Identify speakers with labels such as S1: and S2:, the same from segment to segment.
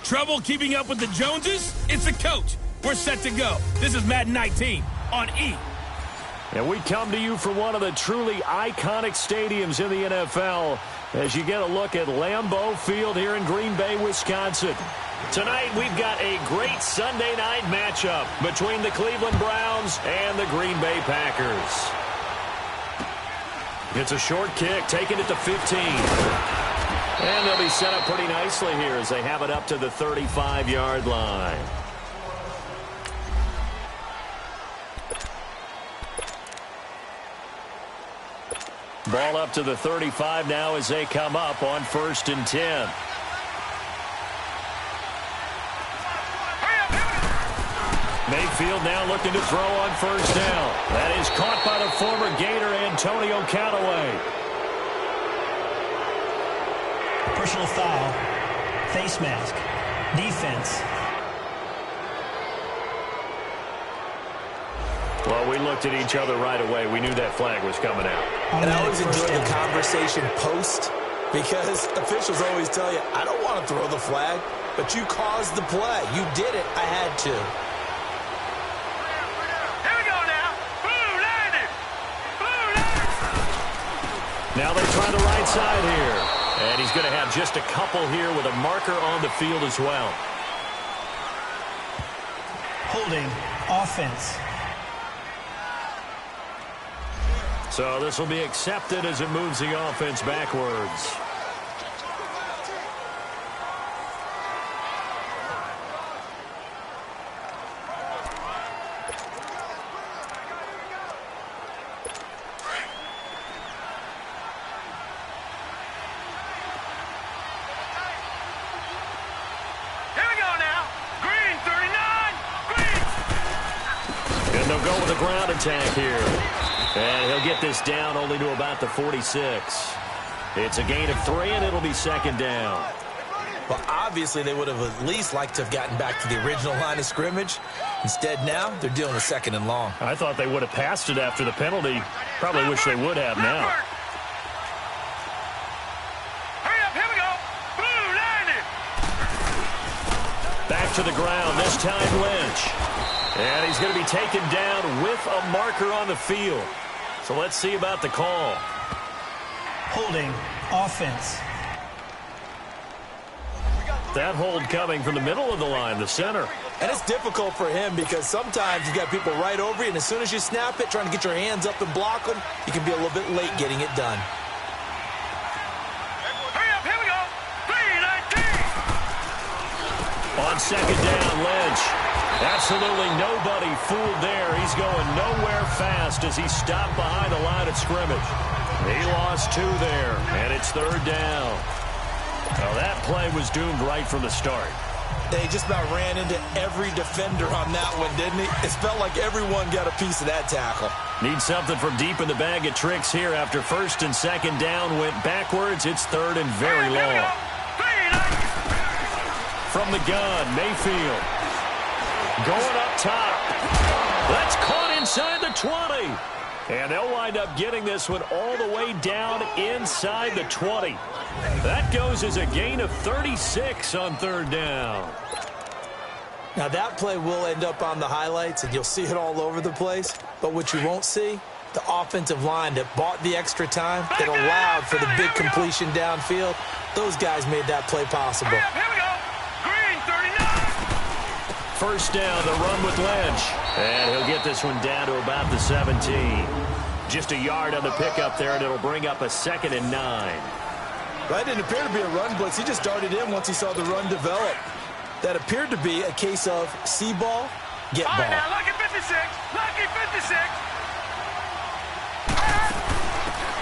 S1: Trouble keeping up with the Joneses? It's a coach. We're set to go. This is Madden 19 on E!
S2: And we come to you from one of the truly iconic stadiums in the NFL as you get a look at Lambeau Field here in Green Bay, Wisconsin. Tonight, we've got a great Sunday night matchup between the Cleveland Browns and the Green Bay Packers. It's a short kick, taking it to 15. And they'll be set up pretty nicely here as they have it up to the 35-yard line. Ball up to the 35 now as they come up on 1st and 10. Mayfield now looking to throw on 1st down. That is caught by the former Gator Antonio Callaway.
S3: Personal foul, face mask, defense.
S2: Well, we looked at each other right away. We knew that flag was coming out.
S4: And I always enjoy the conversation post because officials always tell you, I don't want to throw the flag, but you caused the play. You did it. I had to.
S5: Here we go now. Blue landed. Blue landed.
S2: Now they try the right side here. And he's going to have just a couple here with a marker on the field as well.
S3: Holding offense.
S2: So this will be accepted as it moves the offense backwards.
S5: Here we go now. Green 39. Green.
S2: And they'll go with a ground attack here. And he'll get this down only to about the 46. It's a gain of 3, and it'll be 2nd down.
S4: Well, obviously, they would have at least liked to have gotten back to the original line of scrimmage. Instead, now, they're dealing with 2nd and long.
S2: I thought they would have passed it after the penalty. Probably wish they would have now.
S5: Hurry up. Here we go. Blue landed.
S2: Back to the ground, this time Lynch. And he's going to be taken down with a marker on the field. So let's see about the call.
S3: Holding offense.
S2: That hold coming from the middle of the line, the center.
S4: And it's difficult for him because sometimes you got people right over you, and as soon as you snap it, trying to get your hands up and block them, you can be a little bit late getting it done.
S5: Hurry up. Here we go. 3-19.
S2: On 2nd down, Lynch. Absolutely nobody fooled there. He's going nowhere fast as he stopped behind the line of scrimmage. He lost 2 there, and it's 3rd down. Well, that play was doomed right from the start.
S4: They just about ran into every defender on that one, didn't he? It felt like everyone got a piece of that tackle.
S2: Need something from deep in the bag of tricks here after 1st and 2nd down went backwards. It's 3rd and very long. From the gun, Mayfield. Going up top. That's caught inside the 20. And they'll wind up getting this one all the way down inside the 20. That goes as a gain of 36 on 3rd down.
S4: Now, that play will end up on the highlights, and you'll see it all over the place. But what you won't see, the offensive line that bought the extra time, that allowed for the big completion downfield, those guys made that play possible.
S5: Here we go. Green 39.
S2: 1st down, the run with Lynch. And he'll get this one down to about the 17. Just a yard on the pickup there, and it'll bring up a 2nd and 9.
S4: That didn't appear to be a run blitz. He just darted in once he saw the run develop. That appeared to be a case of see ball, get ball.
S5: All right, now, lucky 56. Lucky 56.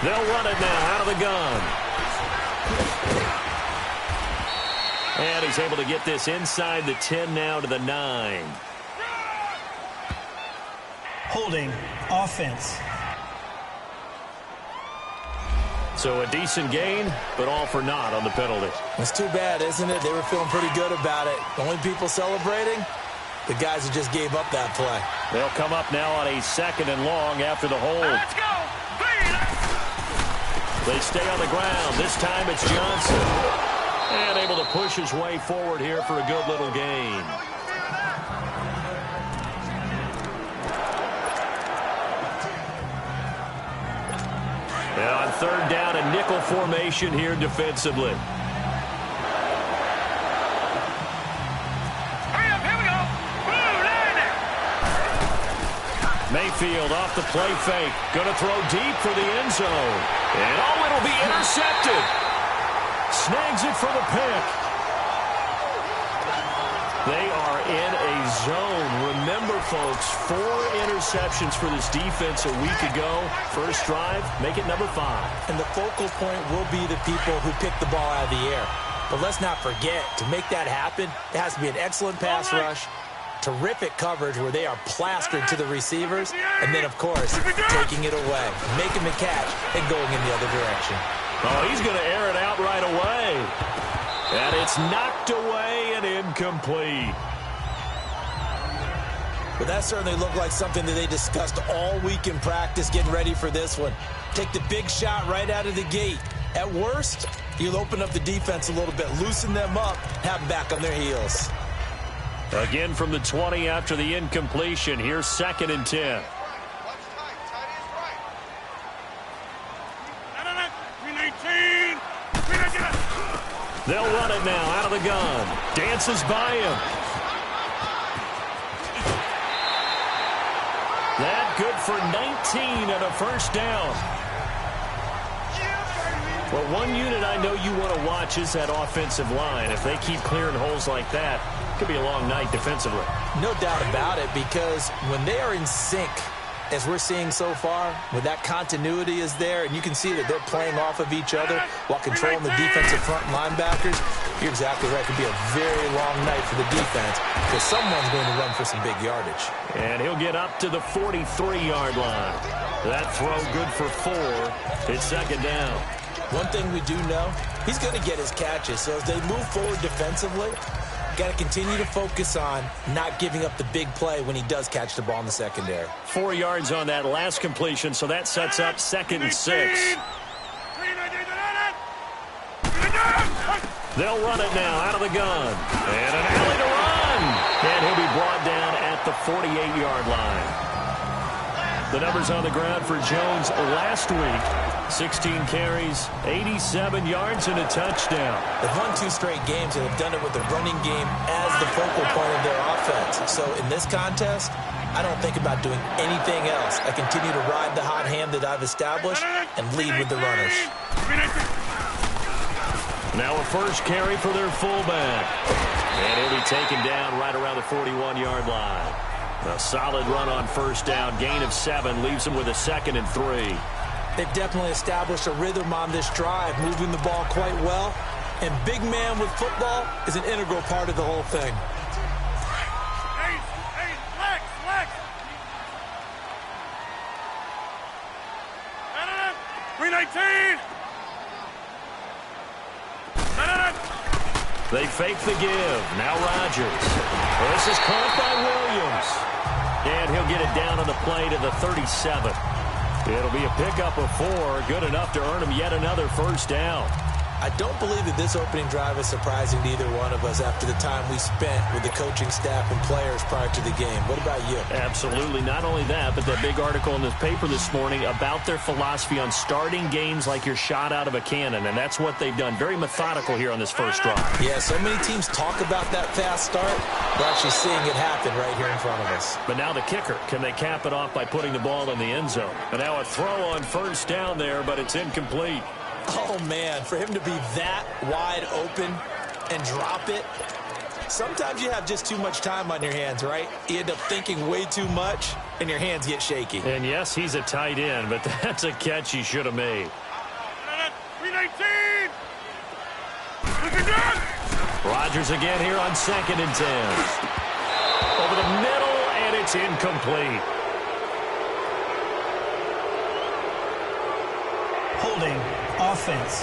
S2: They'll run it now out of the gun. And he's able to get this inside the 10 now to the 9.
S3: Holding offense.
S2: So a decent gain, but all for naught on the penalty.
S4: It's too bad, isn't it? They were feeling pretty good about it. The only people celebrating, the guys who just gave up that play.
S2: They'll come up now on a 2nd and long after the hold.
S5: Let's go.
S2: They stay on the ground. This time it's Johnson. And able to push his way forward here for a good little gain. And on third down, a nickel formation here defensively.
S5: Hurry up, here we go. Blue line it.
S2: Mayfield off the play fake. Going to throw deep for the end zone. And it'll be intercepted. Snags it for the pick. They are in a zone. Remember, folks, 4 interceptions for this defense a week ago. First drive, make it number 5.
S4: And the focal point will be the people who pick the ball out of the air. But let's not forget, to make that happen, it has to be an excellent pass rush, terrific coverage where they are plastered to the receivers, and then, of course, taking it away, making the catch, and going in the other direction.
S2: Oh, he's going to air it out right away. And it's knocked away and incomplete.
S4: But that certainly looked like something that they discussed all week in practice getting ready for this one. Take the big shot right out of the gate. At worst, you'll open up the defense a little bit, loosen them up, have them back on their heels.
S2: Again from the 20 after the incompletion. Here's 2nd and 10. They'll run it now out of the gun. Dances by him. That good for 19 and a first down. Well, one unit I know you want to watch is that offensive line. If they keep clearing holes like that, it could be a long night defensively.
S4: No doubt about it, because when they are in sync, as we're seeing so far, when that continuity is there, and you can see that they're playing off of each other while controlling the defensive front linebackers, you're exactly right. It could be a very long night for the defense because someone's going to run for some big yardage.
S2: And he'll get up to the 43-yard line. That throw good for 4. It's 2nd down.
S4: One thing we do know, he's going to get his catches. So as they move forward defensively, got to continue to focus on not giving up the big play when he does catch the ball in the secondary.
S2: 4 yards on that last completion, so that sets up 2nd and 6. They'll run it now out of the gun. And an alley to run. And he'll be brought down at the 48-yard line. The numbers on the ground for Jones last week. 16 carries, 87 yards, and a touchdown.
S4: They've won 2 straight games and have done it with the running game as the focal point of their offense. So in this contest, I don't think about doing anything else. I continue to ride the hot hand that I've established and lead with the runners.
S2: Now a first carry for their fullback. And he'll be taken down right around the 41-yard line. A solid run on first down. Gain of 7 leaves him with a 2nd and 3.
S4: They've definitely established a rhythm on this drive, moving the ball quite well. And big man with football is an integral part of the whole thing.
S5: Hey, flex. 319.
S2: They fake the give. Now Rodgers. This is caught by Williams. And he'll get it down on the play to the 37. It'll be a pickup of 4. Good enough to earn him yet another first down.
S4: I don't believe that this opening drive is surprising to either one of us after the time we spent with the coaching staff and players prior to the game. What about you?
S2: Absolutely. Not only that, but that big article in the paper this morning about their philosophy on starting games like you're shot out of a cannon, and that's what they've done. Very methodical here on this first drive.
S4: Yeah, so many teams talk about that fast start. We're actually seeing it happen right here in front of us.
S2: But now the kicker. Can they cap it off by putting the ball in the end zone? And now a throw on first down there, but it's incomplete.
S4: Oh, man, for him to be that wide open and drop it. Sometimes you have just too much time on your hands, right? You end up thinking way too much, and your hands get shaky.
S2: And, yes, he's a tight end, but that's a catch he should have made.
S5: 319.
S2: Rodgers again here on 2nd and 10. Over the middle, and it's incomplete.
S3: Holding offense.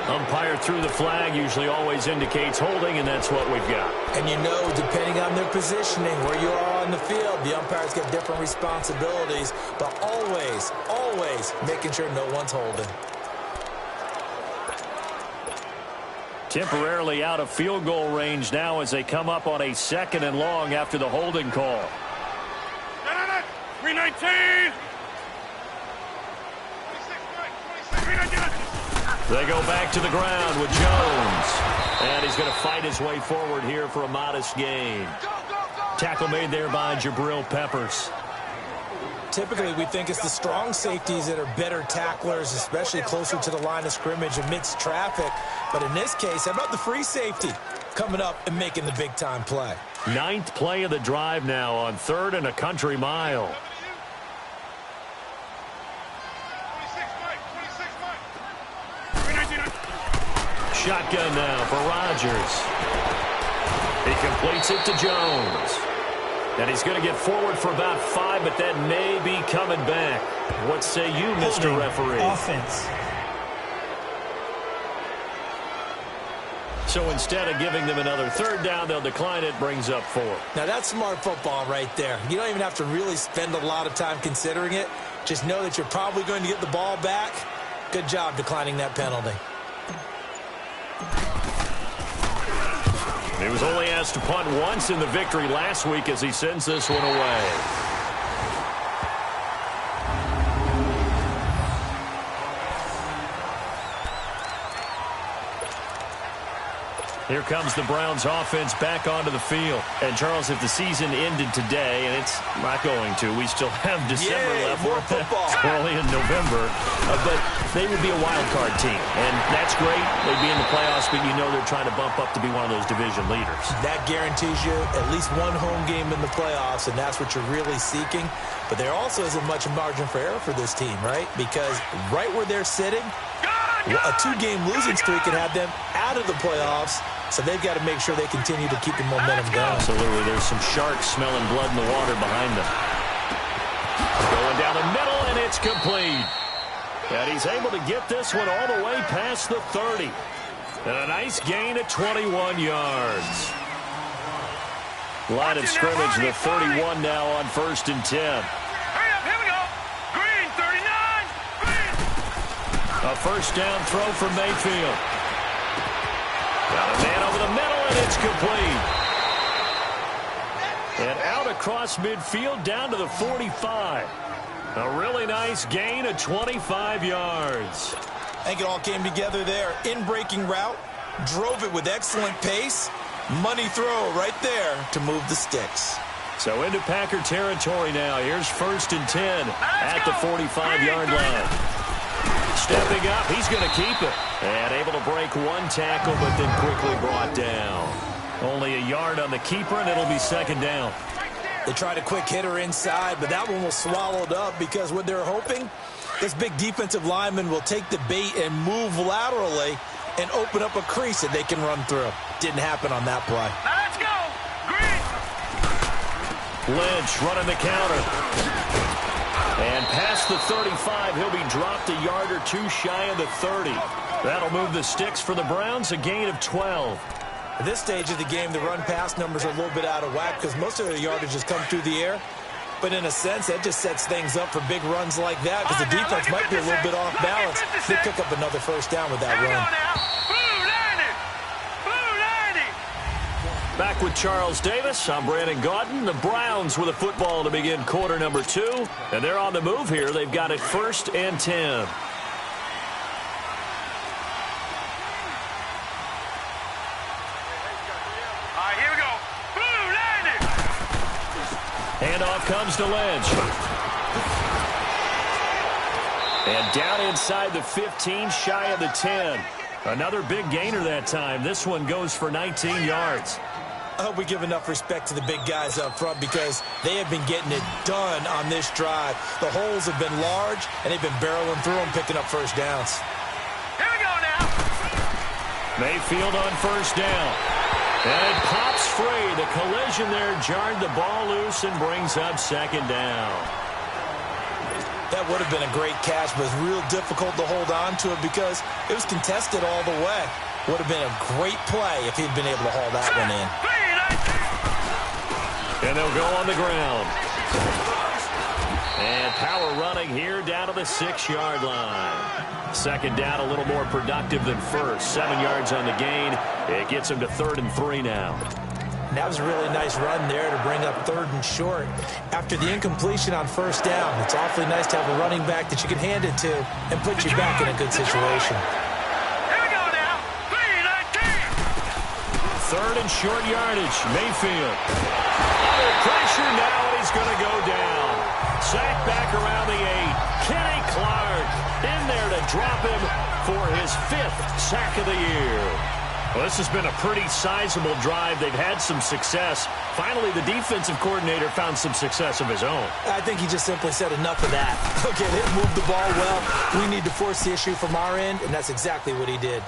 S2: Umpire threw the flag, usually always indicates holding, and that's what we've got.
S4: And you know, depending on their positioning, where you are on the field, the umpires get different responsibilities, but always, always making sure no one's holding.
S2: Temporarily out of field goal range now as they come up on a 2nd and long after the holding call.
S5: 319.
S2: They go back to the ground with Jones. And he's going to fight his way forward here for a modest gain. Tackle made there by Jabril Peppers.
S4: Typically, we think it's the strong safeties that are better tacklers, especially closer to the line of scrimmage amidst traffic. But in this case, how about the free safety coming up and making the big-time play?
S2: 9th play of the drive now on 3rd and a country mile. Shotgun now for Rodgers. He completes it to Jones. And he's going to get forward for about 5, but that may be coming back. What say you, Mr. Referee?
S3: Offense.
S2: So instead of giving them another 3rd down, they'll decline it, brings up 4.
S4: Now, that's smart football right there. You don't even have to really spend a lot of time considering it. Just know that you're probably going to get the ball back. Good job declining that penalty.
S2: He was only asked to punt once in the victory last week as he sends this one away. Here comes the Browns offense back onto the field. And, Charles, if the season ended today, and it's not going to, we still have December left.
S4: More football.
S2: We're only in November. But they would be a wild card team. And that's great. They'd be in the playoffs, but you know they're trying to bump up to be one of those division leaders.
S4: That guarantees you at least one home game in the playoffs, and that's what you're really seeking. But there also isn't much margin for error for this team, right? Because right where they're sitting, a 2-game losing streak could have them out of the playoffs. So they've got to make sure they continue to keep the momentum going.
S2: Absolutely. There's some sharks smelling blood in the water behind them. Going down the middle, and it's complete. And he's able to get this one all the way past the 30. And a nice gain at 21 yards. Line of scrimmage, the 31 now on 1st and 10.
S5: Hurry up, here we go. Green, 39. Green.
S2: A 1st down throw from Mayfield. Got a man over the middle, and it's complete. And out across midfield down to the 45. A really nice gain of 25 yards.
S4: I think it all came together there. In-breaking route, drove it with excellent pace. Money throw right there to move the sticks.
S2: So into Packer territory now. Here's 1st and 10 at the 45-yard line. Stepping up, he's going to keep it. And able to break one tackle, but then quickly brought down. Only a yard on the keeper, and it'll be 2nd down.
S4: They tried a quick hitter inside, but that one was swallowed up because what they're hoping, this big defensive lineman will take the bait and move laterally and open up a crease that they can run through. Didn't happen on that play.
S5: Now let's go. Green.
S2: Lynch running the counter. And past the 35, he'll be dropped a yard or 2 shy of the 30. That'll move the sticks for the Browns, a gain of 12.
S4: At this stage of the game, the run-pass numbers are a little bit out of whack because most of their yardage has come through the air. But in a sense, that just sets things up for big runs like that because the defense might be a little bit off balance. They pick up another 1st down with that run.
S2: Back with Charles Davis, I'm Brandon Gaudin. The Browns with a football to begin quarter number 2. And they're on the move here. They've got it 1st and 10.
S5: All right, here we go. Blue landed.
S2: Handoff comes to Lynch. And down inside the 15, shy of the 10. Another big gainer that time. This one goes for 19 yards.
S4: I hope we give enough respect to the big guys up front because they have been getting it done on this drive. The holes have been large, and they've been barreling through them, picking up 1st downs.
S5: Here we go now.
S2: Mayfield on 1st down. And it pops free. The collision there jarred the ball loose and brings up 2nd down.
S4: That would have been a great catch, but it's real difficult to hold on to it because it was contested all the way. Would have been a great play if he'd been able to haul that one in.
S2: And they'll go on the ground. And power running here down to the 6-yard line. Second down, a little more productive than first. 7 yards on the gain. It gets him to 3rd and 3 now.
S4: And that was a really nice run there to bring up 3rd and short. After the incompletion on 1st down, it's awfully nice to have a running back that you can hand it to and put you back in a good situation.
S5: Here we go now.
S2: 3rd and short yardage. Mayfield. Under pressure now, and he's going to go down. Sacked back around the 8. Kenny Clark in there to drop him for his 5th sack of the year. Well, this has been a pretty sizable drive. They've had some success. Finally, the defensive coordinator found some success of his own.
S4: I think he just simply said enough of that. Okay, they moved the ball well. We need to force the issue from our end, and that's exactly what he did.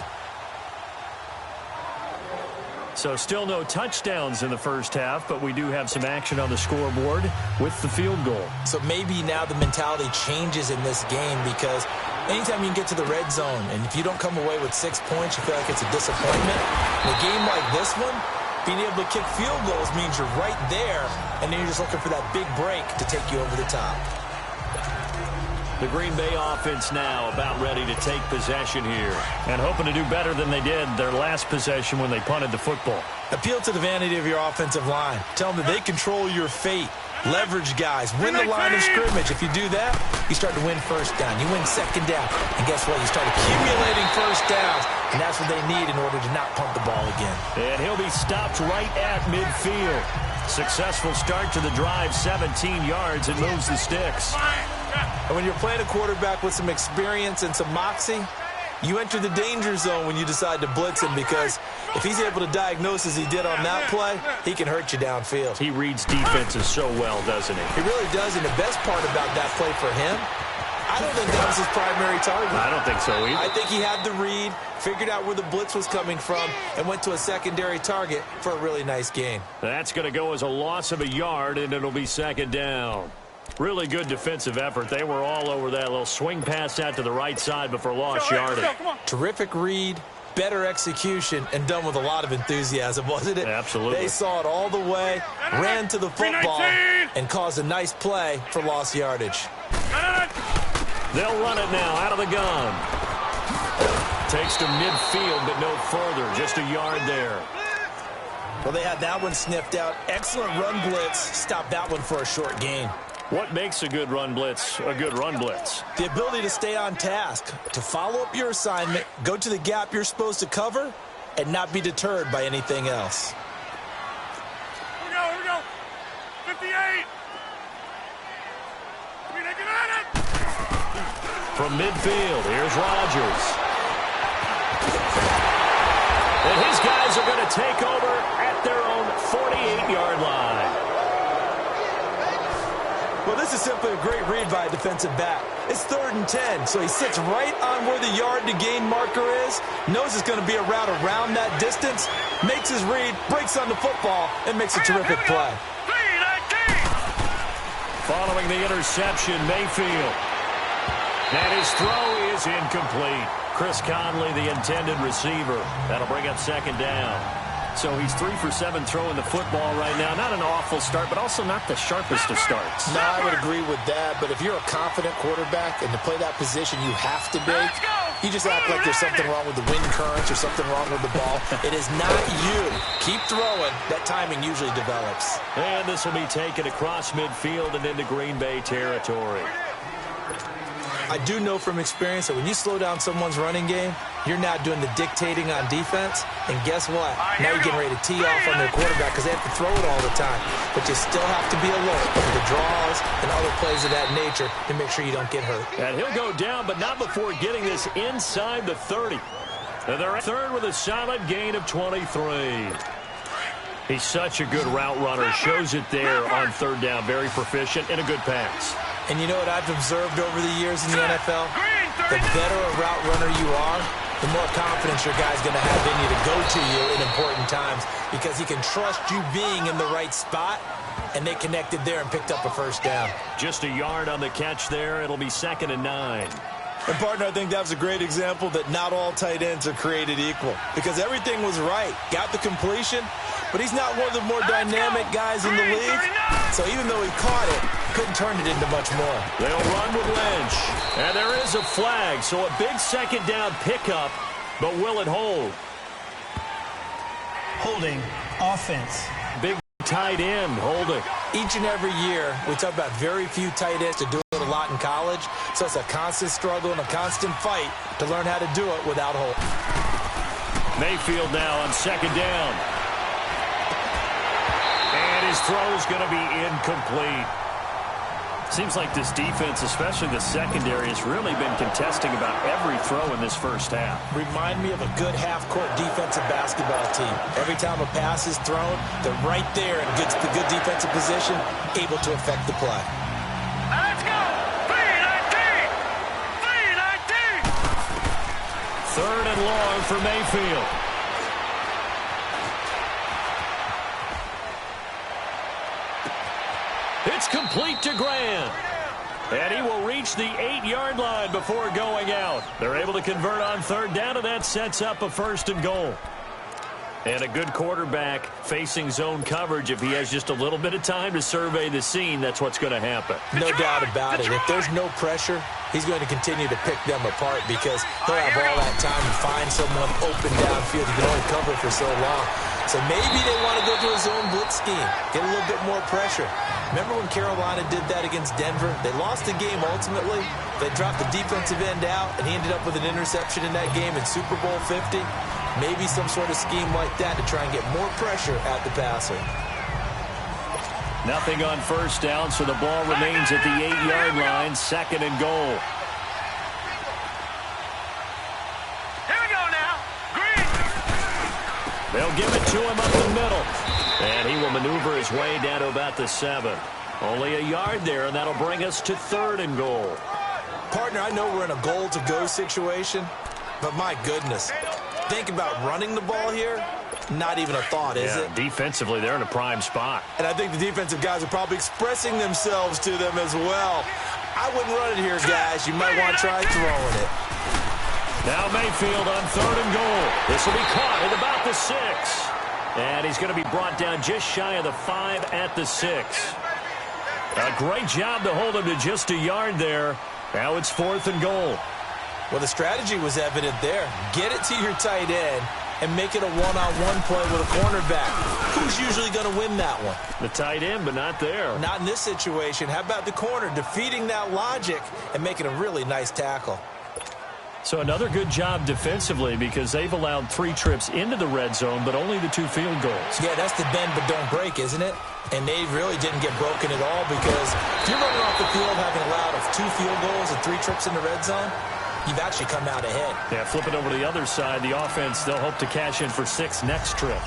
S2: So still no touchdowns in the first half, but we do have some action on the scoreboard with the field goal.
S4: So maybe now the mentality changes in this game because anytime you can get to the red zone, and if you don't come away with 6 points, you feel like it's a disappointment. In a game like this one, being able to kick field goals means you're right there, and then you're just looking for that big break to take you over the top.
S2: The Green Bay offense now about ready to take possession here and hoping to do better than they did their last possession when they punted the football.
S4: Appeal to the vanity of your offensive line. Tell them that they control your fate. Leverage guys. Win the line of scrimmage. If you do that, you start to win 1st down. You win 2nd down. And guess what? You start accumulating 1st downs. And that's what they need in order to not punt the ball again.
S2: And he'll be stopped right at midfield. Successful start to the drive, 17 yards, and moves the sticks.
S4: And when you're playing a quarterback with some experience and some moxie, you enter the danger zone when you decide to blitz him because if he's able to diagnose as he did on that play, he can hurt you downfield.
S2: He reads defenses so well, doesn't he?
S4: He really does, and the best part about that play for him, I don't think that was his primary target.
S2: I don't think so either.
S4: I think he had the read, figured out where the blitz was coming from, and went to a secondary target for a really nice gain.
S2: That's going to go as a loss of a yard, and it'll be 2nd down. Really good defensive effort. They were all over that little swing pass out to the right side before lost yardage.
S4: Terrific read, better execution, and done with a lot of enthusiasm, wasn't it?
S2: Absolutely.
S4: They saw it all the way, ran to the football, and caused a nice play for lost yardage.
S2: They'll run it now out of the gun. Takes to midfield, but no further. Just a yard there.
S4: Well, they had that one sniffed out. Excellent run blitz. Stopped that one for a short gain.
S2: What makes a good run blitz a good run blitz?
S4: The ability to stay on task, to follow up your assignment, go to the gap you're supposed to cover, and not be deterred by anything else.
S5: Here we go. 58.
S2: From midfield, here's Rodgers. And his guys are going to take over at their own 48-yard line.
S4: Well, this is simply a great read by a defensive back. It's 3rd and 10, so he sits right on where the yard-to-gain marker is, knows it's going to be a route around that distance, makes his read, breaks on the football, and makes a terrific play.
S2: Following the interception, Mayfield. And his throw is incomplete. Chris Conley, the intended receiver. That'll bring up 2nd down. So he's 3 for 7 throwing the football right now. Not an awful start, but also not the sharpest of starts.
S6: No, I would agree with that. But if you're a confident quarterback and to play that position you have to make, you just act like there's something wrong with the wind currents or something wrong with the ball.
S4: It is not you. Keep throwing. That timing usually develops.
S2: And this will be taken across midfield and into Green Bay territory.
S4: I do know from experience that when you slow down someone's running game, you're now doing the dictating on defense. And guess what? Now you're getting ready to tee off on their quarterback because they have to throw it all the time. But you still have to be alert for the draws and other plays of that nature to make sure you don't get hurt.
S2: And he'll go down, but not before getting this inside the 30. And they're at 3rd with a solid gain of 23. He's such a good route runner. Shows it there on 3rd down. Very proficient and a good pass.
S4: And you know what I've observed over the years in the NFL? The better a route runner you are, the more confidence your guy's going to have in you to go to you in important times because he can trust you being in the right spot and they connected there and picked up a first down.
S2: Just a yard on the catch there. It'll be 2nd and 9.
S4: And, partner, I think that was a great example that not all tight ends are created equal because everything was right. Got the completion, but he's not one of the more dynamic guys in the league. So even though he caught it, couldn't turn it into much more.
S2: They'll run with Lynch. And there is a flag, so a big 2nd down pickup, but will it hold?
S3: Holding offense.
S2: Big tight end holding.
S4: Each and every year, we talk about very few tight ends to do it a lot in college. So it's a constant struggle and a constant fight to learn how to do it without hold.
S2: Mayfield now on 2nd down. And his throw is going to be incomplete. Seems like this defense, especially the secondary, has really been contesting about every throw in this first half.
S4: Remind me of a good half-court defensive basketball team. Every time a pass is thrown, they're right there in good defensive position, able to affect the play.
S5: Let's go! 3-19! 3-19!
S2: 3rd and long for Mayfield. It's complete to Grant. And he will reach the 8-yard line before going out. They're able to convert on 3rd down, and that sets up a 1st and goal. And a good quarterback facing zone coverage. If he has just a little bit of time to survey the scene, that's what's going to happen.
S4: No doubt about it. If there's no pressure, he's going to continue to pick them apart because he'll have all that time to find someone open downfield. He can only cover for so long. So maybe they want to go to a zone blitz scheme, get a little bit more pressure. Remember when Carolina did that against Denver? They lost the game ultimately. They dropped the defensive end out, and he ended up with an interception in that game in Super Bowl 50. Maybe some sort of scheme like that to try and get more pressure at the passer.
S2: Nothing on 1st down, so the ball remains at the 8-yard line, 2nd and goal.
S5: Here we go now. Green.
S2: They'll give it to him up the middle. And he will maneuver his way down to about the 7. Only a yard there, and that'll bring us to 3rd and goal.
S4: Partner, I know we're in a goal-to-go situation, but my goodness. Think about running the ball here. Not even a thought, is it?
S2: Defensively, they're in a prime spot.
S4: And I think the defensive guys are probably expressing themselves to them as well. I wouldn't run it here, guys. You might want to try throwing it.
S2: Now Mayfield on 3rd and goal. This will be caught at about the 6. And he's going to be brought down just shy of the 5 at the 6. A great job to hold him to just a yard there. Now it's 4th and goal.
S4: Well, the strategy was evident there. Get it to your tight end and make it a one-on-one play with a cornerback. Who's usually going to win that one?
S2: The tight end, but not there.
S4: Not in this situation. How about the corner defeating that logic and making a really nice tackle?
S2: So another good job defensively because they've allowed 3 trips into the red zone, but only the 2 field goals.
S4: Yeah, that's the bend but don't break, isn't it? And they really didn't get broken at all because if you're running off the field having allowed 2 field goals and 3 trips in the red zone, you've actually come out ahead.
S2: Yeah, flip it over to the other side. The offense, they'll hope to cash in for 6 next trip.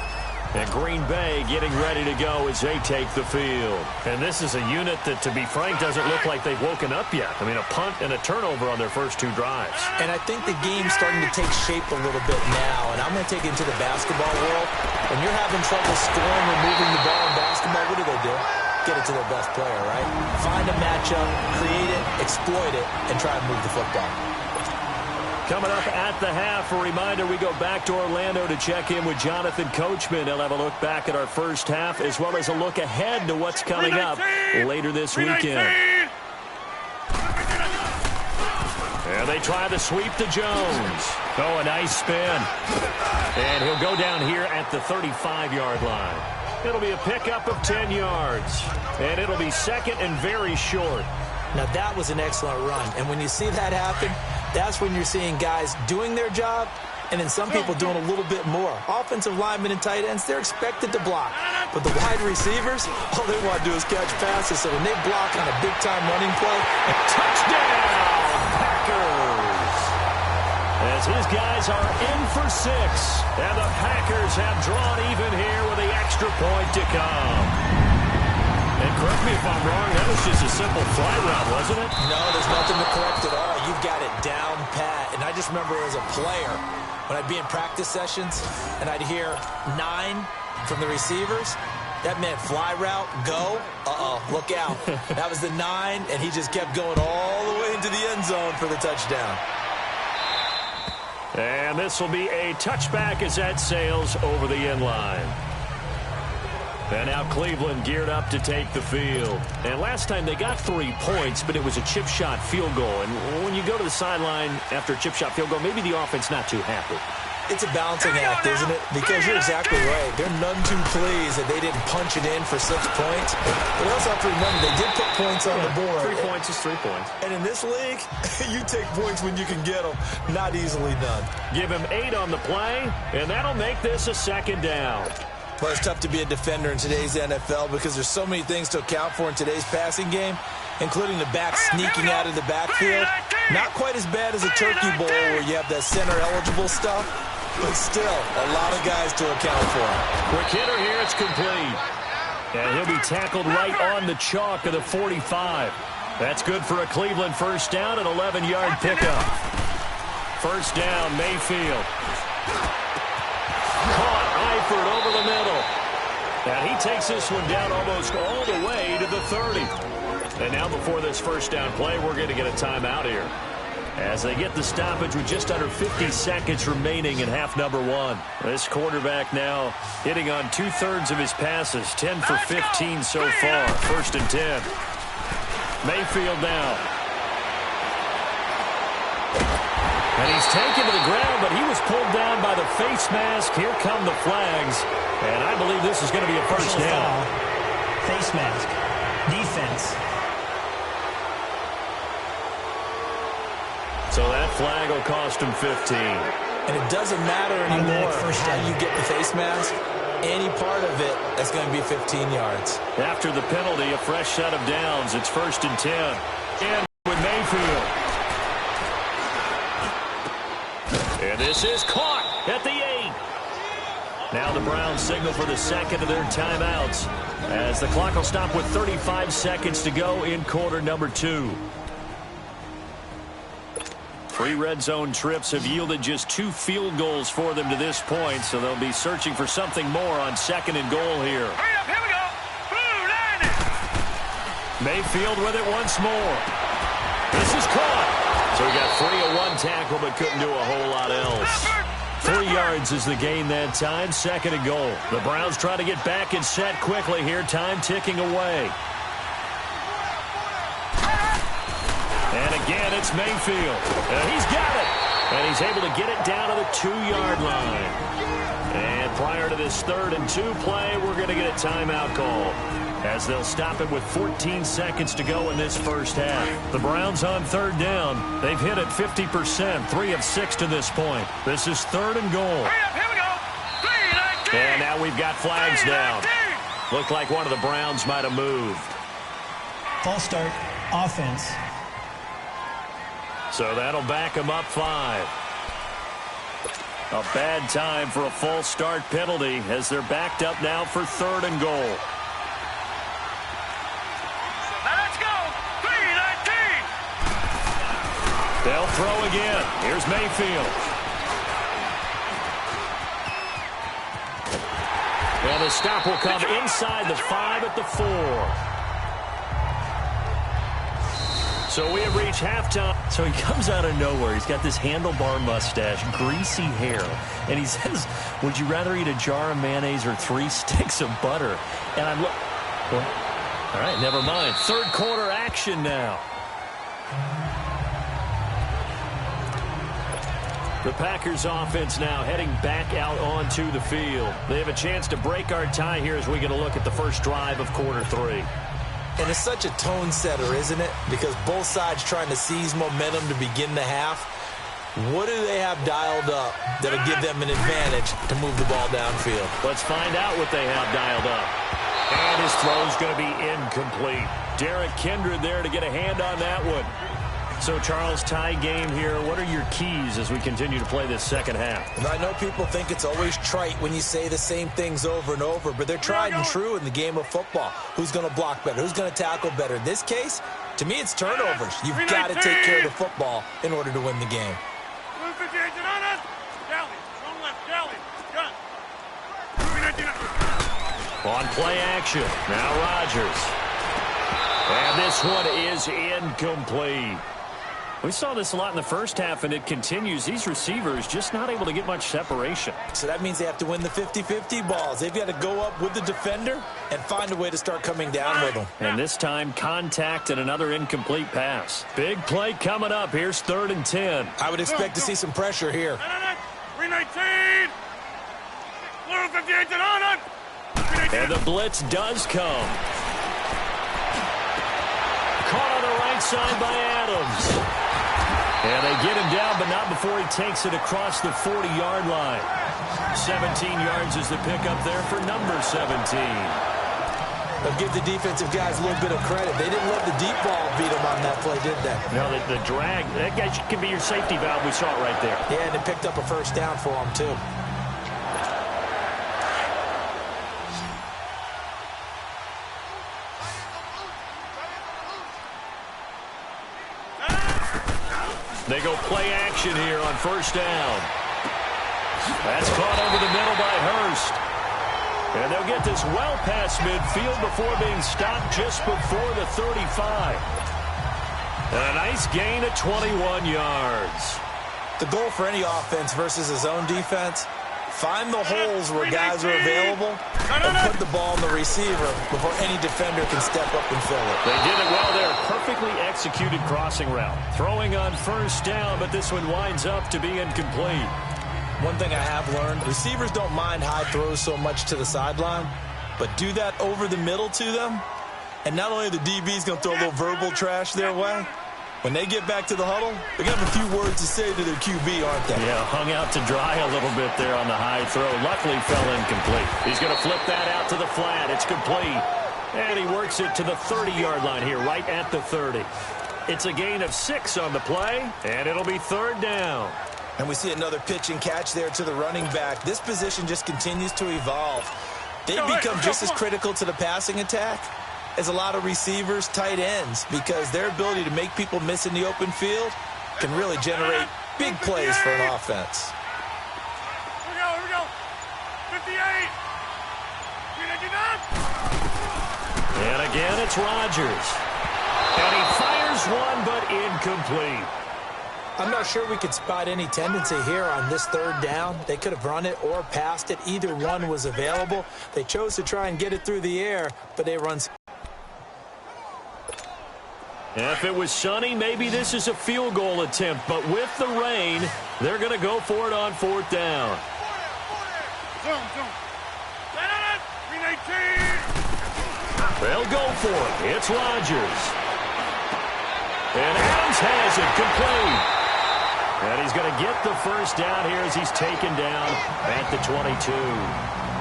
S2: And Green Bay getting ready to go as they take the field. And this is a unit that, to be frank, doesn't look like they've woken up yet. I mean, a punt and a turnover on their first 2 drives.
S4: And I think the game's starting to take shape a little bit now. And I'm going to take it into the basketball world. When you're having trouble scoring or moving the ball in basketball, what do? Get it to their best player, right? Find a matchup, create it, exploit it, and try and move the football.
S2: Coming up at the half, a reminder, we go back to Orlando to check in with Jonathan Coachman. He'll have a look back at our first half as well as a look ahead to what's coming up later this weekend. And they try the sweep to Jones. Oh, a nice spin. And he'll go down here at the 35-yard line. It'll be a pickup of 10 yards. And it'll be 2nd and very short.
S4: Now, that was an excellent run. And when you see that happen, that's when you're seeing guys doing their job and then some people doing a little bit more. Offensive linemen and tight ends, they're expected to block. But the wide receivers, all they want to do is catch passes. So when they block on a big-time running play,
S2: a touchdown, Packers! As his guys are in for 6. And the Packers have drawn even here with the extra point to come. And correct me if I'm wrong, that was just a simple fly route, wasn't it?
S4: No, there's nothing to correct at all. You've got it down pat. And I just remember as a player, when I'd be in practice sessions and I'd hear 9 from the receivers, That meant fly route, go. Look out. That was the 9, and he just kept going all the way into the end zone for the touchdown.
S2: And this will be a touchback as that sails over the end line. And now Cleveland geared up to take the field. And last time they got 3 points, but it was a chip shot field goal. And when you go to the sideline after a chip shot field goal, maybe the offense not too happy.
S4: It's a balancing act, isn't it? Because you're exactly right. They're none too pleased that they didn't punch it in for 6 points. But you also have to remember, they did put points on the board.
S2: 3 points is 3 points.
S4: And in this league, you take points when you can get them. Not easily done.
S2: Give him 8 on the play, and that'll make this a second down.
S4: Well, it's tough to be a defender in today's NFL because there's so many things to account for in today's passing game, including the back sneaking out of the backfield. Not quite as bad as a turkey bowl where you have that center-eligible stuff, but still a lot of guys to account for.
S2: Quick hitter here, it's complete. And he'll be tackled right on the chalk of the 45. That's good for a Cleveland first down, an 11-yard pickup. First down, Mayfield. Caught Eifert over the middle. And he takes this one down almost all the way to the 30. And now before this first down play, we're going to get a timeout here, as they get the stoppage with just under 50 seconds remaining in half number 1. This quarterback now hitting on 2/3 of his passes, 10 for 15 so far. First and 10. Mayfield now. And he's taken to the ground, but he was pulled down by the face mask. Here come the flags. And I believe this is going to be a first down.
S3: Face mask. Defense.
S2: So that flag will cost him 15.
S4: And it doesn't matter anymore how you get the face mask. Any part of it, that's going to be 15 yards.
S2: After the penalty, a fresh set of downs. It's first and 10. And with Mayfield. And this is caught at the 8. Now the Browns signal for the second of their timeouts, as the clock will stop with 35 seconds to go in quarter number 2. 3 red zone trips have yielded just 2 field goals for them to this point, so they'll be searching for something more on second and goal here.
S5: Hurry up, here we go. Blue line.
S2: Mayfield with it once more. This is caught. So he got free of 1 tackle, but couldn't do a whole lot else. 3 yards is the gain that time, second and goal. The Browns try to get back and set quickly here, time ticking away. And again, it's Mayfield. And he's got it. And he's able to get it down to the 2-yard line. And prior to this 3rd and 2 play, we're going to get a timeout call, as they'll stop it with 14 seconds to go in this first half. The Browns on 3rd down. They've hit it 50%, 3 of 6 to this point. This is 3rd and goal.
S5: Hurry up, here we go. 3-19.
S2: And now we've got flags down. Looked like one of the Browns might have moved.
S3: False start. Offense.
S2: So that'll back them up 5. A bad time for a false start penalty, as they're backed up now for 3rd and goal.
S5: Let's go. 3-19.
S2: They'll throw again. Here's Mayfield. And the stop will come inside the 5 at the 4. So we have reached halftime. So he comes out of nowhere. He's got this handlebar mustache, greasy hair. And he says, would you rather eat a jar of mayonnaise or 3 sticks of butter? And I'm well, all right, never mind. 3rd quarter action now. The Packers offense now heading back out onto the field. They have a chance to break our tie here as we get a look at the first drive of quarter 3.
S4: And it's such a tone setter, isn't it? Because both sides trying to seize momentum to begin the half. What do they have dialed up that'll give them an advantage to move the ball downfield?
S2: Let's find out what they have dialed up. And his throw's going to be incomplete. Derek Kindred there to get a hand on that one. So, Charles, tie game here. What are your keys as we continue to play this second half?
S4: And I know people think it's always trite when you say the same things over and over, but they're tried and true in the game of football. Who's going to block better? Who's going to tackle better? In this case, to me, it's turnovers. You've got to take care of the football in order to win the game.
S2: On play action. Now Rodgers. And this one is incomplete. We saw this a lot in the first half, and it continues. These receivers just not able to get much separation.
S4: So that means they have to win the 50-50 balls. They've got to go up with the defender and find a way to start coming down with them.
S2: And this time, contact and another incomplete pass. Big play coming up. Here's 3rd and 10.
S4: I would expect to see some pressure here.
S5: 319. Blue 58 to on.
S2: And the blitz does come. Caught on the right side by Adams. And they get him down, but not before he takes it across the 40-yard line. 17 yards is the pickup there for number 17.
S4: They'll give the defensive guys a little bit of credit. They didn't let the deep ball beat them on that play, did they?
S2: No, the drag, that guy can be your safety valve. We saw it right there.
S4: Yeah, and they picked up a first down for them, too.
S2: They go play action here on 1st down. That's caught over the middle by Hurst. And they'll get this well past midfield before being stopped just before the 35. And a nice gain of 21 yards.
S4: The goal for any offense versus his own defense, find the holes where guys are available and put the ball in the receiver before any defender can step up and fill it.
S2: They did it well there. Perfectly executed crossing route. Throwing on 1st down, but this one winds up to be incomplete.
S4: One thing I have learned, receivers don't mind high throws so much to the sideline, but do that over the middle to them, and not only are the DBs going to throw a little verbal trash their way, when they get back to the huddle, they're going to have a few words to say to their QB, aren't they?
S2: Yeah, hung out to dry a little bit there on the high throw. Luckily fell incomplete. He's going to flip that out to the flat. It's complete. And he works it to the 30-yard line here, right at the 30. It's a gain of 6 on the play, and it'll be 3rd down.
S4: And we see another pitch and catch there to the running back. This position just continues to evolve. They become just as critical to the passing attack as a lot of receivers, tight ends, because their ability to make people miss in the open field can really generate big plays for an offense.
S5: Here we go. 58.
S2: And again, it's Rodgers. And he fires one, but incomplete.
S4: I'm not sure we could spot any tendency here on this 3rd down. They could have run it or passed it. Either one was available. They chose to try and get it through the air, but they run.
S2: If it was sunny, maybe this is a field goal attempt. But with the rain, they're going to go for it on 4th down.
S5: Zoom. 319.
S2: They'll go for it. It's Rodgers. And Adams has it complete. And he's going to get the 1st down here as he's taken down at the 22.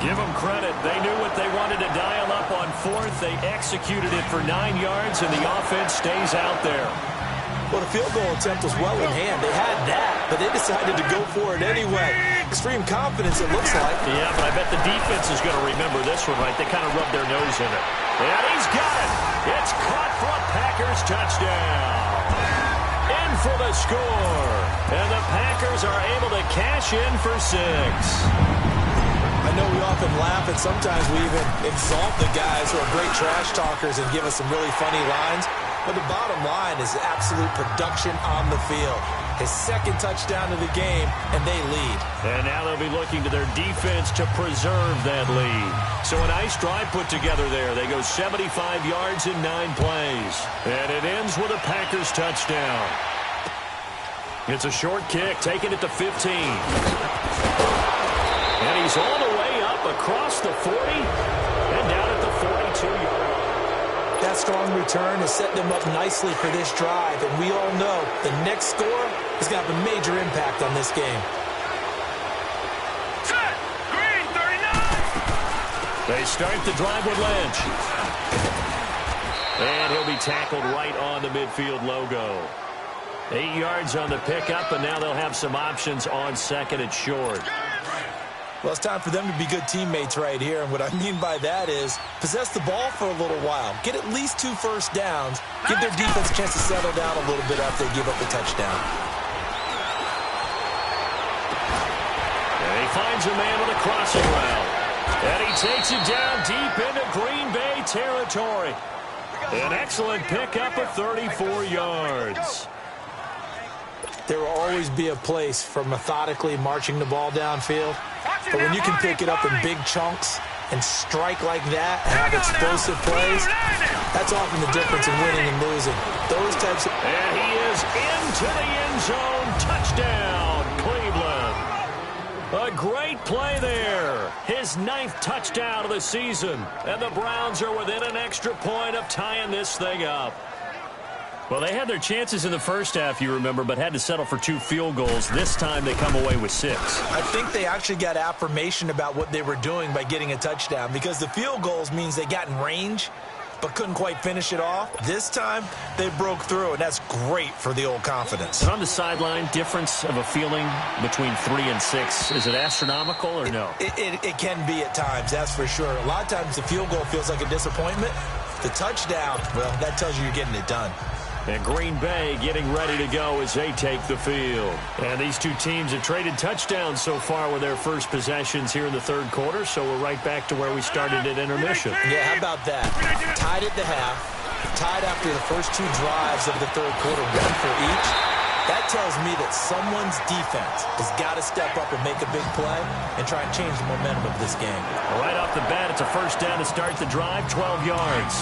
S2: Give them credit. They knew what they wanted to dial up on 4th. They executed it for 9 yards, and the offense stays out there.
S4: Well, the field goal attempt was well in hand. They had that, but they decided to go for it anyway. Extreme confidence, it looks like.
S2: Yeah, but I bet the defense is going to remember this one, right? They kind of rubbed their nose in it. And he's got it. It's caught for a Packers touchdown. In for the score. And the Packers are able to cash in for 6.
S4: I know we often laugh, and sometimes we even exalt the guys who are great trash talkers and give us some really funny lines. But the bottom line is absolute production on the field. His 2nd touchdown of the game, and they lead.
S2: And now they'll be looking to their defense to preserve that lead. So a nice drive put together there. They go 75 yards in 9 plays. And it ends with a Packers touchdown. It's a short kick, taking it to 15. And he's all the way up across the 40 and down at the 42-yard line.
S4: That strong return has set them up nicely for this drive, and we all know the next score is going to have a major impact on this game.
S5: Set. Green 39.
S2: They start the drive with Lynch. And he'll be tackled right on the midfield logo. 8 yards on the pickup, and now they'll have some options on 2nd and short.
S4: Well, it's time for them to be good teammates right here, and what I mean by that is possess the ball for a little while, get at least 2 first downs, give their defense a chance to settle down a little bit after they give up the touchdown.
S2: And he finds a man with a crossing route. And he takes it down deep into Green Bay territory. An excellent pickup of 34 yards.
S4: There will always be a place for methodically marching the ball downfield. But when you can pick it up in big chunks and strike like that and have explosive plays, that's often the difference in winning and losing. Those types of...
S2: And he is into the end zone. Touchdown, Cleveland. A great play there. His 9th touchdown of the season. And the Browns are within an extra point of tying this thing up. Well, they had their chances in the first half, you remember, but had to settle for 2 field goals. This time they come away with 6.
S4: I think they actually got affirmation about what they were doing by getting a touchdown, because the field goals means they got in range but couldn't quite finish it off. This time they broke through, and that's great for the old confidence.
S2: And on the sideline, difference of a feeling between 3 and 6, is it astronomical or no?
S4: It can be at times, that's for sure. A lot of times the field goal feels like a disappointment. The touchdown, well, that tells you you're getting it done.
S2: And Green Bay getting ready to go as they take the field. And these two teams have traded touchdowns so far with their first possessions here in the third quarter, so we're right back to where we started at intermission.
S4: Yeah, how about that? Tied at the half, tied after the first 2 drives of the third quarter, 1 for each. That tells me that someone's defense has got to step up and make a big play and try and change the momentum of this game.
S2: Right off the bat, it's a first down to start the drive, 12 yards.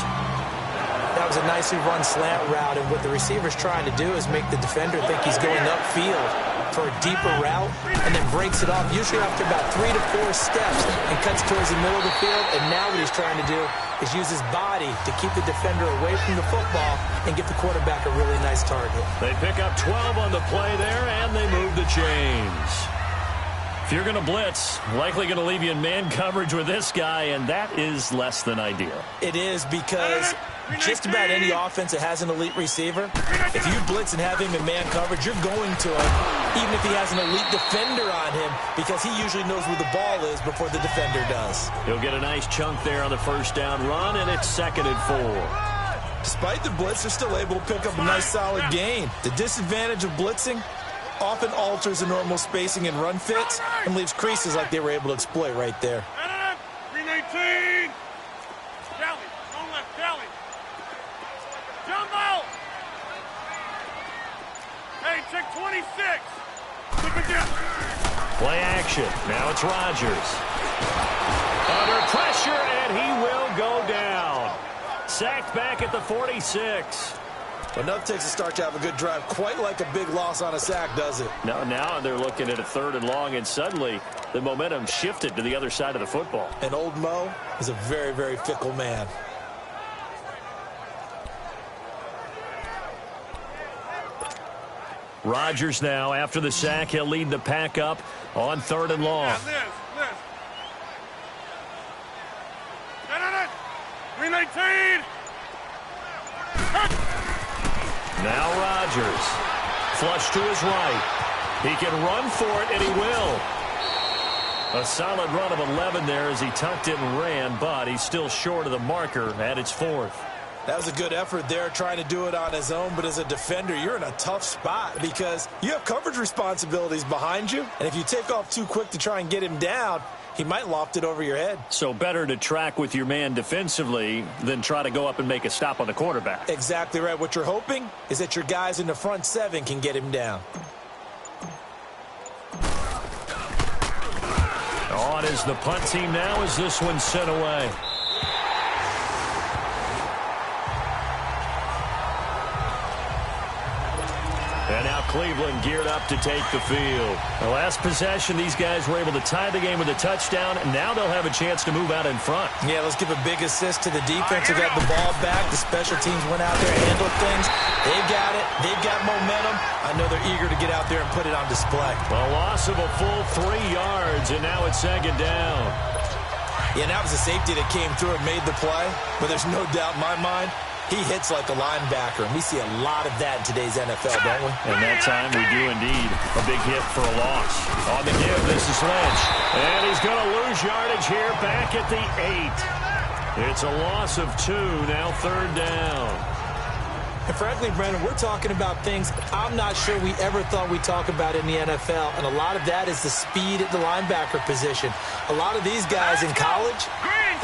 S4: That was a nicely run slant route, and what the receiver's trying to do is make the defender think he's going upfield for a deeper route, and then breaks it off, usually after about 3 to 4 steps, and cuts towards the middle of the field. And now what he's trying to do is use his body to keep the defender away from the football and give the quarterback a really nice target.
S2: They pick up 12 on the play there, and they move the chains. If you're going to blitz, likely going to leave you in man coverage with this guy, and that is less than ideal.
S4: It is, because just about any offense that has an elite receiver, if you blitz and have him in man coverage, you're going to him, even if he has an elite defender on him, because he usually knows where the ball is before the defender does.
S2: He'll get a nice chunk there on the first down run, and it's 2nd and 4.
S4: Despite the blitz, they're still able to pick up a nice solid gain. The disadvantage of blitzing often alters the normal spacing and run fits and leaves creases like they were able to exploit right there.
S5: 319. Kelly, don't let Kelly. Jumbo. Hey, check 26. Look again.
S2: Play action. Now it's Rodgers. Under pressure, and he will go down. Sacked back at the 46.
S4: Enough takes a start to have a good drive. Quite like a big loss on a sack, does it?
S2: Now they're looking at a 3rd and long, and suddenly the momentum shifted to the other side of the football.
S4: And old Mo is a very, very fickle man.
S2: Rodgers now, after the sack, he'll lead the pack up on 3rd and long.
S5: Yeah, Liz. 319.
S2: Now Rodgers. Flush to his right. He can run for it, and he will. A solid run of 11 there as he tucked it and ran, but he's still short of the marker at its 4th.
S4: That was a good effort there, trying to do it on his own, but as a defender, you're in a tough spot because you have coverage responsibilities behind you, and if you take off too quick to try and get him down, he might loft it over your head.
S2: So better to track with your man defensively than try to go up and make a stop on the quarterback.
S4: Exactly right. What you're hoping is that your guys in the front 7 can get him down.
S2: On is the punt team now as this one's sent away. And now Cleveland geared up to take the field. The last possession, these guys were able to tie the game with a touchdown, and now they'll have a chance to move out in front.
S4: Yeah, let's give a big assist to the defense who got the ball back. The special teams went out there and handled things. They've got it. They've got momentum. I know they're eager to get out there and put it on display.
S2: A loss of a full 3 yards, and now it's 2nd down.
S4: Yeah, and that was a safety that came through and made the play, but there's no doubt in my mind he hits like a linebacker, and we see a lot of that in today's NFL, don't we?
S2: And that time we do indeed. A big hit for a loss. On the give, this is Lynch. And he's going to lose yardage here back at the 8. It's a loss of 2, now 3rd down.
S4: And frankly, Brandon, we're talking about things I'm not sure we ever thought we'd talk about in the NFL, and a lot of that is the speed at the linebacker position. A lot of these guys in college,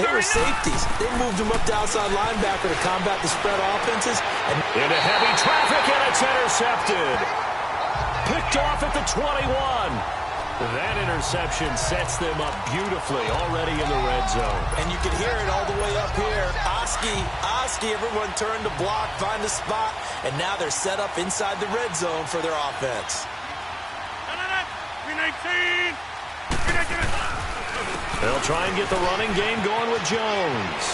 S4: they were safeties. They moved them up to outside linebacker to combat the spread offenses. And
S2: into heavy traffic, and it's intercepted. Picked off at the 21. That interception sets them up beautifully already in the red zone.
S4: And you can hear it all the way up here. Oski, everyone turned to block, find a spot, and now they're set up inside the red zone for their offense.
S2: They'll try and get the running game going with Jones.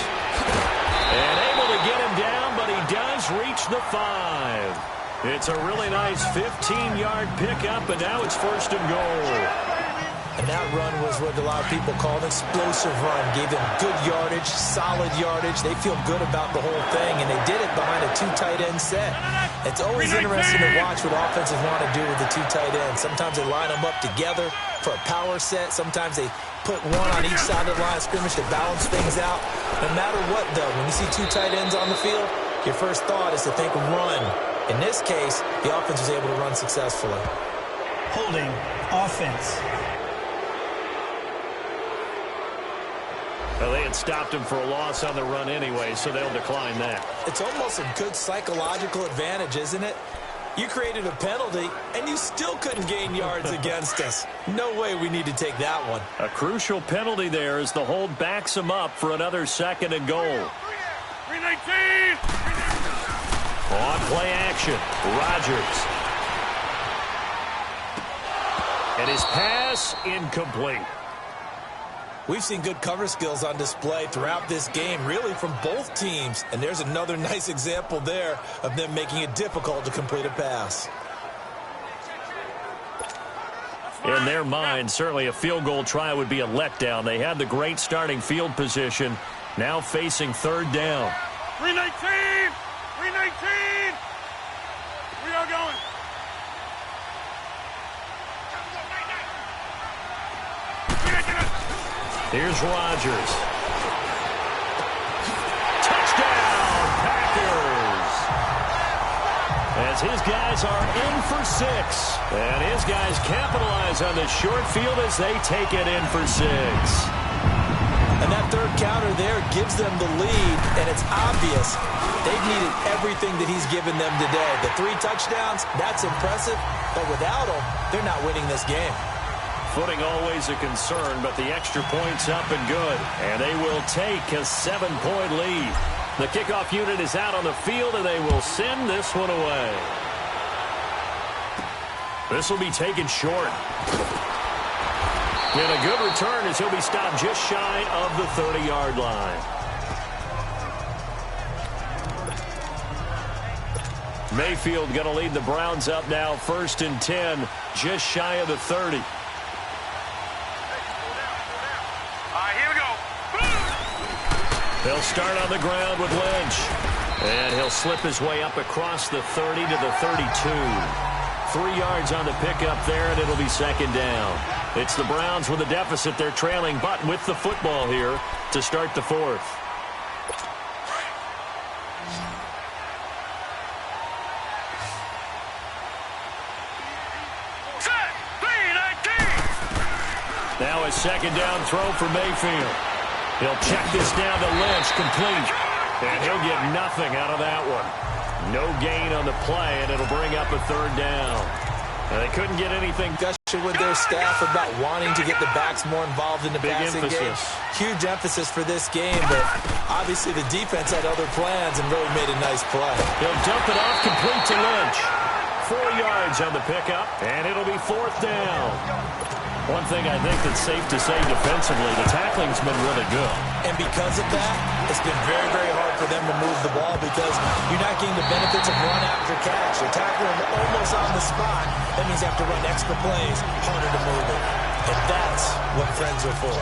S2: And able to get him down, but he does reach the 5. It's a really nice 15-yard pickup, and now it's 1st and goal.
S4: And that run was what a lot of people call an explosive run. Gave them good yardage, solid yardage. They feel good about the whole thing, and they did it behind a 2 tight end set. It's always interesting to watch what offenses want to do with the 2 tight ends. Sometimes they line them up together for a power set. Sometimes they put one on each side of the line of scrimmage to balance things out. No matter what, though, when you see 2 tight ends on the field, your first thought is to think run. In this case, the offense was able to run successfully.
S3: Holding offense.
S2: Well, they had stopped him for a loss on the run anyway, so they'll decline that.
S4: It's almost a good psychological advantage, isn't it? You created a penalty, and you still couldn't gain yards against us. No way we need to take that one.
S2: A crucial penalty there as the hold backs him up for another 2nd and goal.
S5: 319!
S2: On play action, Rodgers. And his pass incomplete.
S4: We've seen good cover skills on display throughout this game, really from both teams. And there's another nice example there of them making it difficult to complete a pass.
S2: In their mind, certainly a field goal try would be a letdown. They had the great starting field position, now facing 3rd down.
S5: 319! 319! We are going.
S2: Here's Rodgers. Touchdown, Packers! As his guys are in for 6. And his guys capitalize on the short field as they take it in for 6.
S4: And that 3rd counter there gives them the lead, and it's obvious they've needed everything that he's given them today. The 3 touchdowns, that's impressive, but without him, they're not winning this game.
S2: Footing always a concern, but the extra point's up and good. And they will take a 7-point lead. The kickoff unit is out on the field, and they will send this one away. This will be taken short. And a good return as he'll be stopped just shy of the 30-yard line. Mayfield going to lead the Browns up now, 1st and 10, just shy of the 30. They'll start on the ground with Lynch. And he'll slip his way up across the 30 to the 32. 3 yards on the pickup there, and it'll be 2nd down. It's the Browns with a deficit. They're trailing, but with the football here to start the 4th. Now a 2nd down throw for Mayfield. He'll check this down to Lynch, complete. And he'll get nothing out of that one. No gain on the play, and it'll bring up a 3rd down. And they couldn't get anything.
S4: Discussion with their staff about wanting to get the backs more involved in the passing game. Huge emphasis for this game, but obviously the defense had other plans and really made a nice play.
S2: He'll dump it off complete to Lynch. 4 yards on the pickup, and it'll be 4th down. One thing I think that's safe to say defensively, the tackling's been really good.
S4: And because of that, it's been very, very hard for them to move the ball because you're not getting the benefits of run after catch. You're tackling them almost on the spot. That means you have to run extra plays, harder to move it. And that's what friends are for.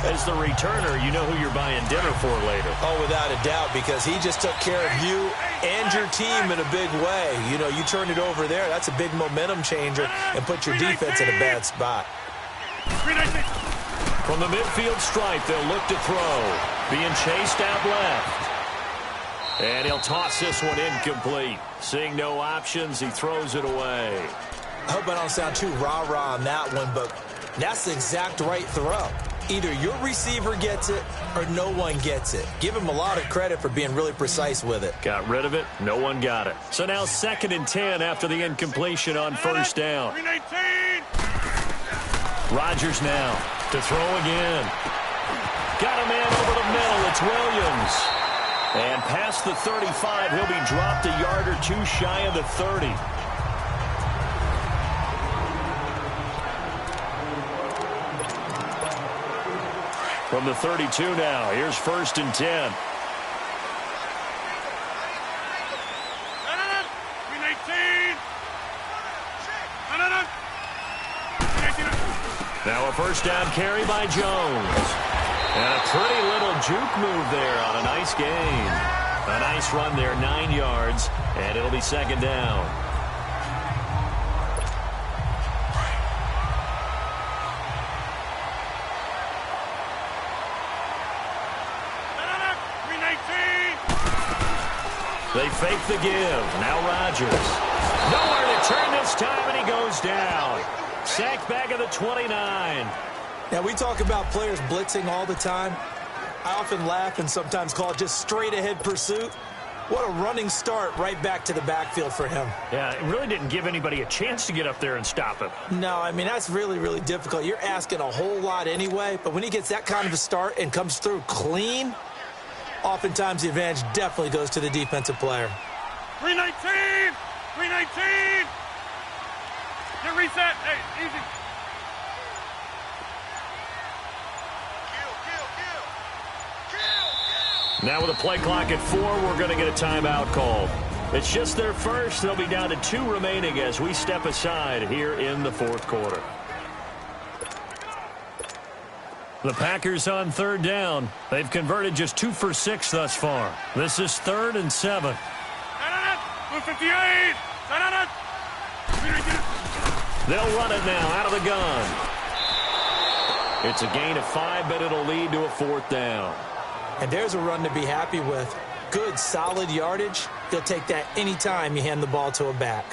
S2: As the returner, you know who you're buying dinner for later.
S4: Oh, without a doubt, because he just took care of you and your team in a big way. You know, you turned it over there. That's a big momentum changer and put your defense in a bad spot.
S2: From the midfield stripe, they'll look to throw. Being chased out left. And he'll toss this one incomplete. Seeing no options, he throws it away.
S4: I hope I don't sound too rah-rah on that one, but that's the exact right throw. Either your receiver gets it or no one gets it. Give him a lot of credit for being really precise with it.
S2: Got rid of it. No one got it. So now 2nd and 10 after the incompletion on first down. Rodgers now to throw again. Got a man over the middle. It's Williams. And past the 35, he'll be dropped a yard or two shy of the 30. From the 32 now, here's 1st and 10. Now a first down carry by Jones. And a pretty little juke move there on a nice gain. A nice run there, 9 yards, and it'll be 2nd down. They fake the give. Now Rodgers. Nowhere to turn this time, and he goes down. Sacked back at the 29.
S4: Now, we talk about players blitzing all the time. I often laugh and sometimes call it just straight-ahead pursuit. What a running start right back to the backfield for him.
S7: Yeah, it really didn't give anybody a chance to get up there and stop him.
S4: No, I mean, that's really, really difficult. You're asking a whole lot anyway, but when he gets that kind of a start and comes through clean, oftentimes the advantage definitely goes to the defensive player.
S5: 319! 319! Get reset. Hey, easy.
S2: Now with a play clock at 4, we're going to get a timeout called. It's just their first. They'll be down to 2 remaining as we step aside here in the 4th quarter. The Packers on 3rd down. They've converted just 2 for 6 thus far. This is 3rd and 7.
S5: 58!
S2: They'll run it now out of the gun. It's a gain of 5, but it'll lead to a 4th down.
S4: And there's a run to be happy with. Good, solid yardage. You'll take that anytime you hand the ball to a back.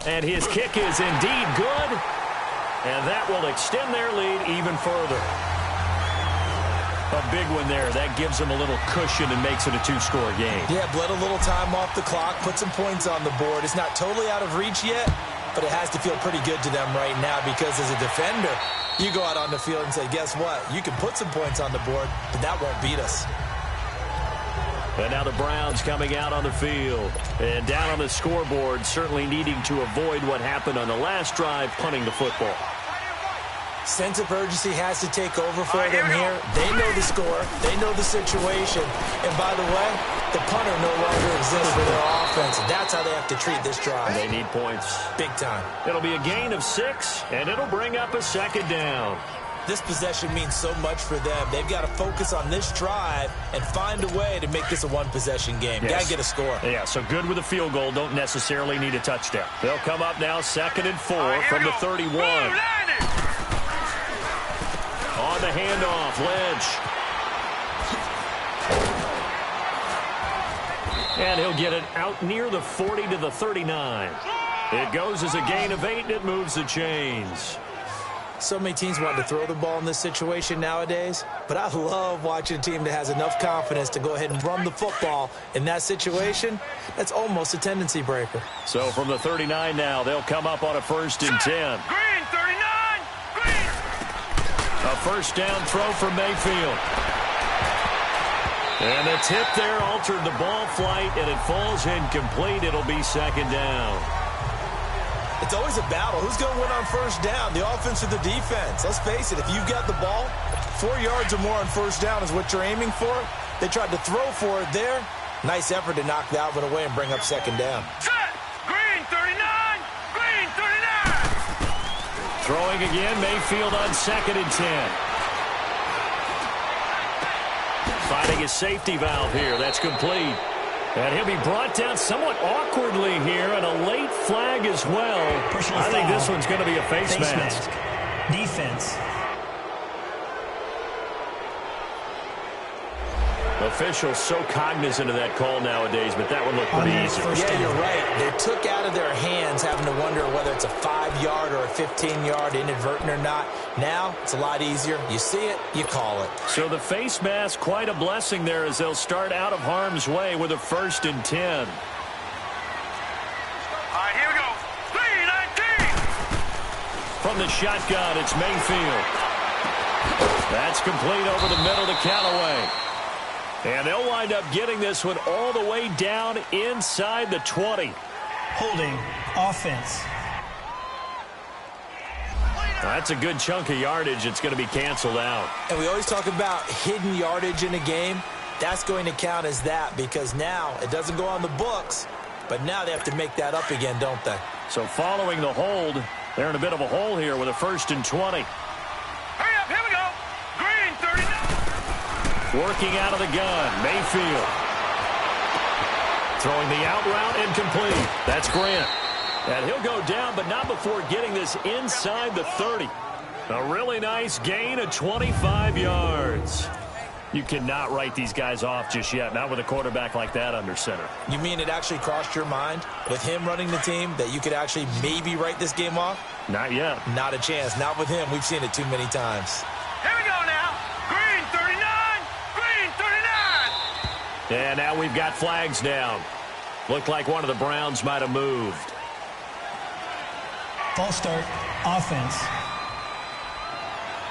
S2: And his kick is indeed good. And that will extend their lead even further. A big one there. That gives them a little cushion and makes it a 2-score game.
S4: Yeah, bled a little time off the clock, put some points on the board. It's not totally out of reach yet, but it has to feel pretty good to them right now because as a defender, you go out on the field and say, guess what? You can put some points on the board, but that won't beat us.
S2: And now the Browns coming out on the field. And down on the scoreboard, certainly needing to avoid what happened on the last drive, punting the football.
S4: Sense of urgency has to take over for them here. They know the score. They know the situation. And by the way, the punter no longer exists for their offense. That's how they have to treat this drive.
S2: They need points.
S4: Big time.
S2: It'll be a gain of 6, and it'll bring up a 2nd down.
S4: This possession means so much for them. They've got to focus on this drive and find a way to make this a one-possession game.
S2: Yes.
S4: Got to get a score.
S2: Yeah, so good with a field goal. Don't necessarily need a touchdown. They'll come up now 2nd and 4 from the 31. On the handoff, Lynch. And he'll get it out near the 40 to the 39. It goes as a gain of 8, and it moves the chains.
S4: So many teams want to throw the ball in this situation nowadays, but I love watching a team that has enough confidence to go ahead and run the football in that situation. That's almost a tendency breaker.
S2: So from the 39 now, they'll come up on a 1st and 10.
S5: Green, 39! Green!
S2: A first down throw for Mayfield. And the tip there altered the ball flight, and it falls incomplete. It'll be 2nd down.
S4: It's always a battle. Who's going to win on first down, the offense or the defense? Let's face it, if you've got the ball, 4 yards or more on first down is what you're aiming for. They tried to throw for it there. Nice effort to knock that one away and bring up 2nd down.
S5: Set! Green, 39! Green, 39!
S2: Throwing again, Mayfield on 2nd and 10. Finding his safety valve here. That's complete. And he'll be brought down somewhat awkwardly here, and a late flag as well.
S3: Personal
S2: I think
S3: foul.
S2: this one's going to be a face mask.
S3: Defense.
S2: Officials so cognizant of that call nowadays, but that one looked pretty easy.
S4: Yeah, you're right. They took out of their hands having to wonder whether it's a 5-yard or a 15-yard, inadvertent or not. Now, it's a lot easier. You see it, you call it.
S2: So the face mask, quite a blessing there as they'll start out of harm's way with a 1st and 10.
S5: All right, here we go. 3-19.
S2: From the shotgun, it's Mayfield. That's complete over the middle to Callaway. And they'll wind up getting this one all the way down inside the 20.
S3: Holding offense.
S2: That's a good chunk of yardage. It's going to be canceled out.
S4: And we always talk about hidden yardage in a game. That's going to count as that because now it doesn't go on the books, but now they have to make that up again, don't they?
S2: So following the hold, they're in a bit of a hole here with a 1st and 20.
S5: Hurry up, here we go. Green, 39.
S2: Working out of the gun, Mayfield. Throwing the out route incomplete. That's Grant. And he'll go down, but not before getting this inside the 30. A really nice gain of 25 yards. You cannot write these guys off just yet, not with a quarterback like that under center.
S4: You mean it actually crossed your mind with him running the team that you could actually maybe write this game off?
S2: Not yet.
S4: Not a chance. Not with him. We've seen it too many times.
S5: Here we go now. Green, 39. Green, 39.
S2: And now we've got flags down. Looked like one of the Browns might have moved.
S3: False start, offense.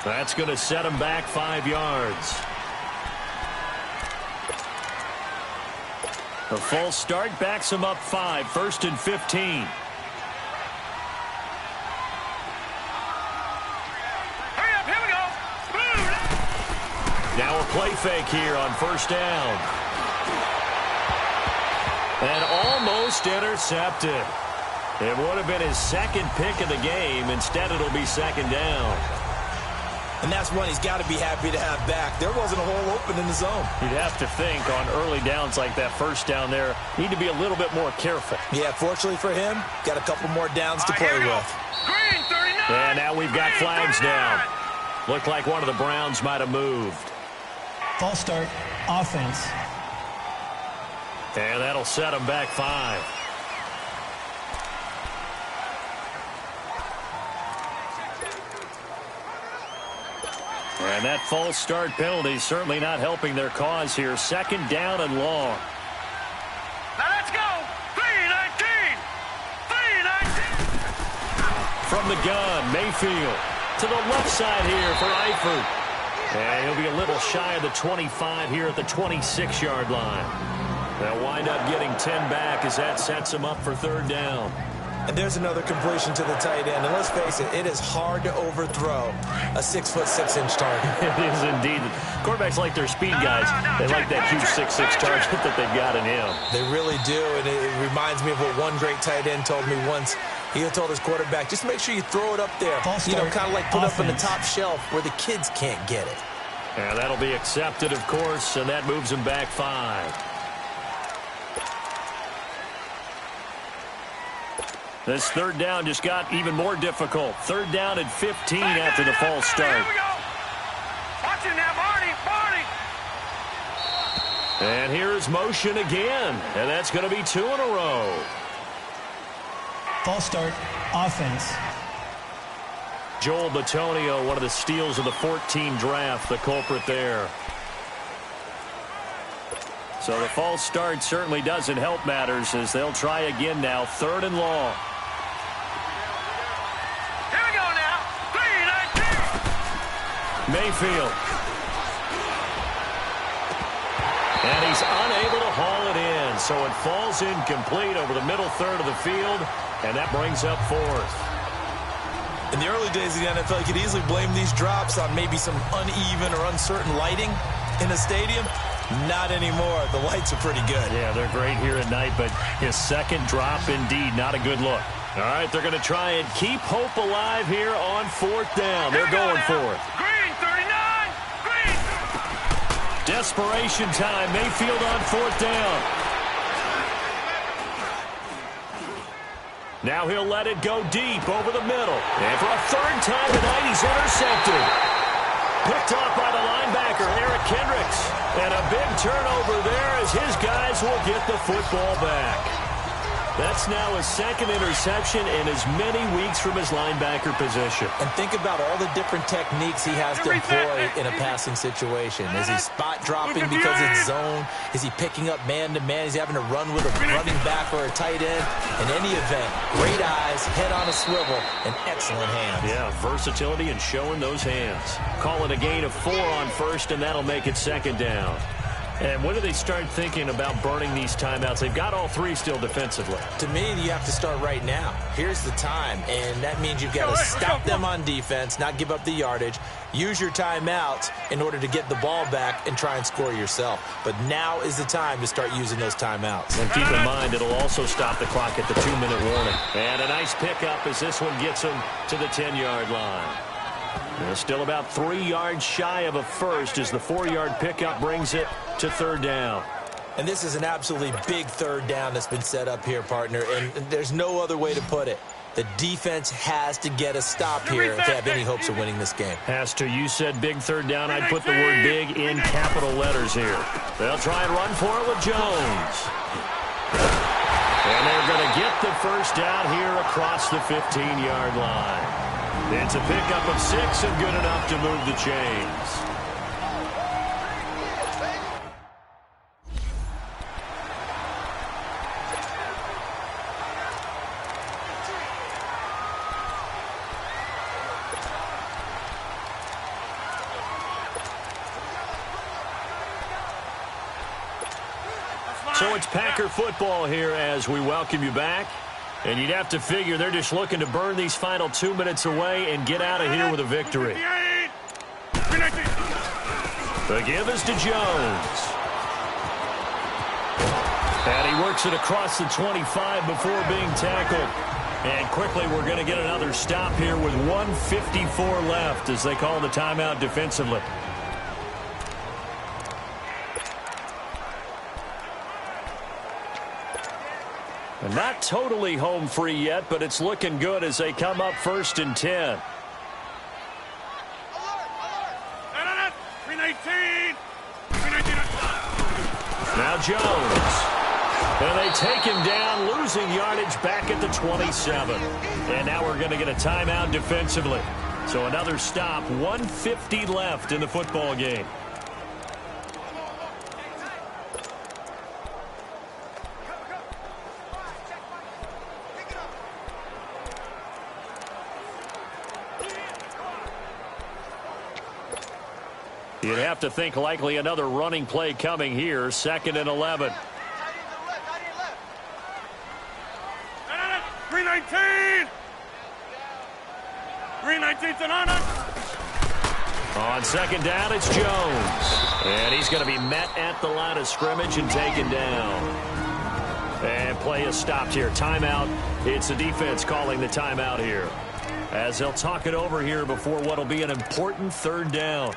S2: That's going to set him back 5 yards. The false start backs him up 5, 1st and 15.
S5: Hurry up, here we go. Blue.
S2: Now a play fake here on 1st down. And almost intercepted. It would have been his 2nd pick of the game. Instead, it'll be 2nd down.
S4: And that's one he's got to be happy to have back. There wasn't a hole open in the zone.
S2: You'd have to think on early downs like that 1st down there, need to be a little bit more careful.
S4: Yeah, fortunately for him, got a couple more downs to play with.
S5: Green, 39.
S2: And now we've got
S5: Green,
S2: flags
S5: 39.
S2: down. Looked like one of the Browns might have moved.
S3: False start, offense.
S2: And that'll set him back 5. And that false start penalty certainly not helping their cause here. 2nd down and long.
S5: Now let's go. 3-19. 3-19.
S2: From the gun, Mayfield to the left side here for Eifert. And he'll be a little shy of the 25 here at the 26-yard line. They'll wind up getting 10 back as that sets them up for 3rd down.
S4: And there's another completion to the tight end. And let's face it, it is hard to overthrow a 6'6" target.
S2: It is indeed. Quarterbacks like their speed guys. They like that huge 6'6" target that they've got in him.
S4: They really do, and it reminds me of what one great tight end told me once. He told his quarterback, just make sure you throw it up there.
S3: False
S4: You know,
S3: start,
S4: kind of like put it up on the
S3: offense.
S4: top shelf where the kids can't get it.
S2: And that'll be accepted, of course, and that moves them back 5. This 3rd down just got even more difficult. 3rd down and 15 after the false start.
S5: Here we go. Watch it now, Barney. Barney.
S2: And here's motion again, and that's going to be 2 in a row.
S3: False start, offense.
S2: Joel Bitonio, one of the steals of the 14 draft, the culprit there. So the false start certainly doesn't help matters as they'll try again now. 3rd and long.
S5: Here we go now. 3-19.
S2: Mayfield. And he's unable to haul it in, so it falls incomplete over the middle third of the field, and that brings up 4th.
S4: In the early days of the NFL, you could easily blame these drops on maybe some uneven or uncertain lighting in the stadium. Not anymore. The lights are pretty good.
S2: Yeah, they're great here at night, but his 2nd drop, indeed, not a good look. All right, they're going to try and keep hope alive here on 4th down. They're going for it.
S5: Green, 39. Green.
S2: Desperation time. Mayfield on 4th down. Now he'll let it go deep over the middle. And for a 3rd time tonight, he's intercepted. Picked off by the linebacker, Eric Kendricks. And a big turnover there as his guys will get the football back. That's now his second interception in as many weeks from his linebacker position.
S4: And think about all the different techniques he has to employ in a passing situation. Is he spot dropping because it's zone? Is he picking up man-to-man? Is he having to run with a running back or a tight end? In any event, great eyes, head on a swivel, and excellent hands.
S2: Yeah, versatility and showing those hands. Call it a gain of 4 on first, and that'll make it second down. And when do they start thinking about burning these timeouts? They've got all 3 still defensively.
S4: To me, you have to start right now. Here's the time, and that means you've got to stop them on defense, not give up the yardage, use your timeouts in order to get the ball back and try and score yourself. But now is the time to start using those timeouts.
S2: And keep in mind, it'll also stop the clock at the 2-minute warning. And a nice pickup as this one gets him to the 10-yard line. They're still about 3 yards shy of a first as the 4-yard pickup brings it to third down.
S4: And this is an absolutely big third down that's been set up here, partner, and there's no other way to put it. The defense has to get a stop here if they have any hopes of winning this game.
S2: Has to. You said big third down. I'd put the word big in capital letters here. They'll try and run for it with Jones. And they're going to get the first down here across the 15-yard line. It's a pickup of 6 and good enough to move the chains. So it's Packer football here as we welcome you back. And you'd have to figure they're just looking to burn these final 2 minutes away and get out of here with a victory. The give is to Jones. And he works it across the 25 before being tackled. And quickly we're going to get another stop here with 1:54 left as they call the timeout defensively. And not totally home free yet, but it's looking good as they come up 1st and 10.
S5: 319.
S2: Now Jones. And they take him down, losing yardage back at the 27. And now we're going to get a timeout defensively. So another stop, 1:50 left in the football game. You'd have to think likely another running play coming here, 2nd and 11.
S5: 319. 319's an honor.
S2: On 2nd down, it's Jones. And he's going to be met at the line of scrimmage and taken down. And play is stopped here. Timeout. It's the defense calling the timeout here. As they'll talk it over here before what will be an important 3rd down.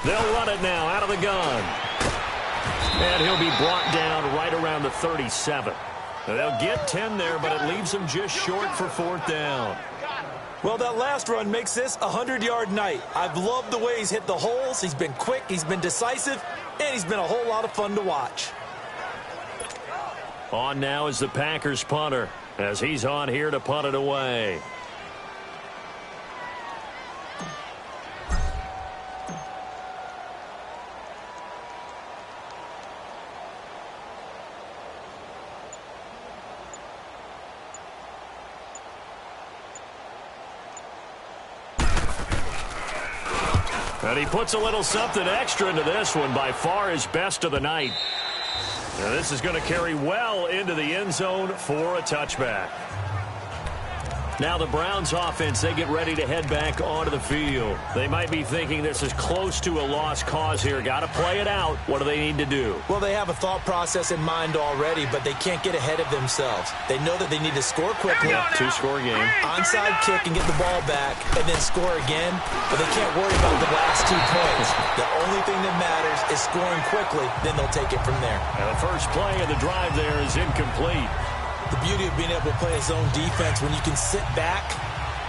S2: They'll run it now out of the gun. And he'll be brought down right around the 37. They'll get 10 there, but it leaves them just short for 4th down.
S4: Well, that last run makes this a 100-yard night. I've loved the way he's hit the holes. He's been quick, he's been decisive, and he's been a whole lot of fun to watch.
S2: On now is the Packers punter as he's on here to punt it away. And he puts a little something extra into this one, by far his best of the night. Now this is going to carry well into the end zone for a touchback. Now the Browns offense, they get ready to head back onto the field. They might be thinking this is close to a lost cause here. Got to play it out. What do they need to do?
S4: Well, they have a thought process in mind already, but they can't get ahead of themselves. They know that they need to score quickly.
S2: Two-score game.
S4: Onside kick and get the ball back, and then score again. But they can't worry about the last 2 points. The only thing that matters is scoring quickly. Then they'll take it from there.
S2: And the first play of the drive there is incomplete.
S4: The beauty of being able to play a zone defense, when you can sit back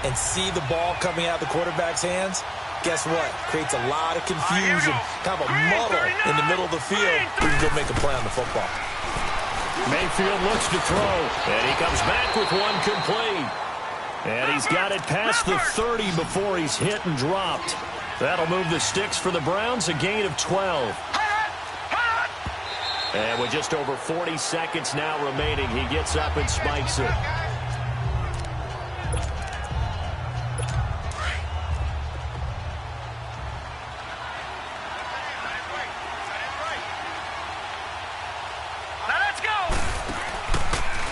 S4: and see the ball coming out of the quarterback's hands, guess what? Creates a lot of confusion, kind of a muddle in the middle of the field where you can go make a play on the football.
S2: Mayfield looks to throw, and he comes back with one complete. And he's got it past the 30 before he's hit and dropped. That'll move the sticks for the Browns, a gain of 12. And with just over 40 seconds now remaining, he gets up and spikes it.
S5: Now let's go.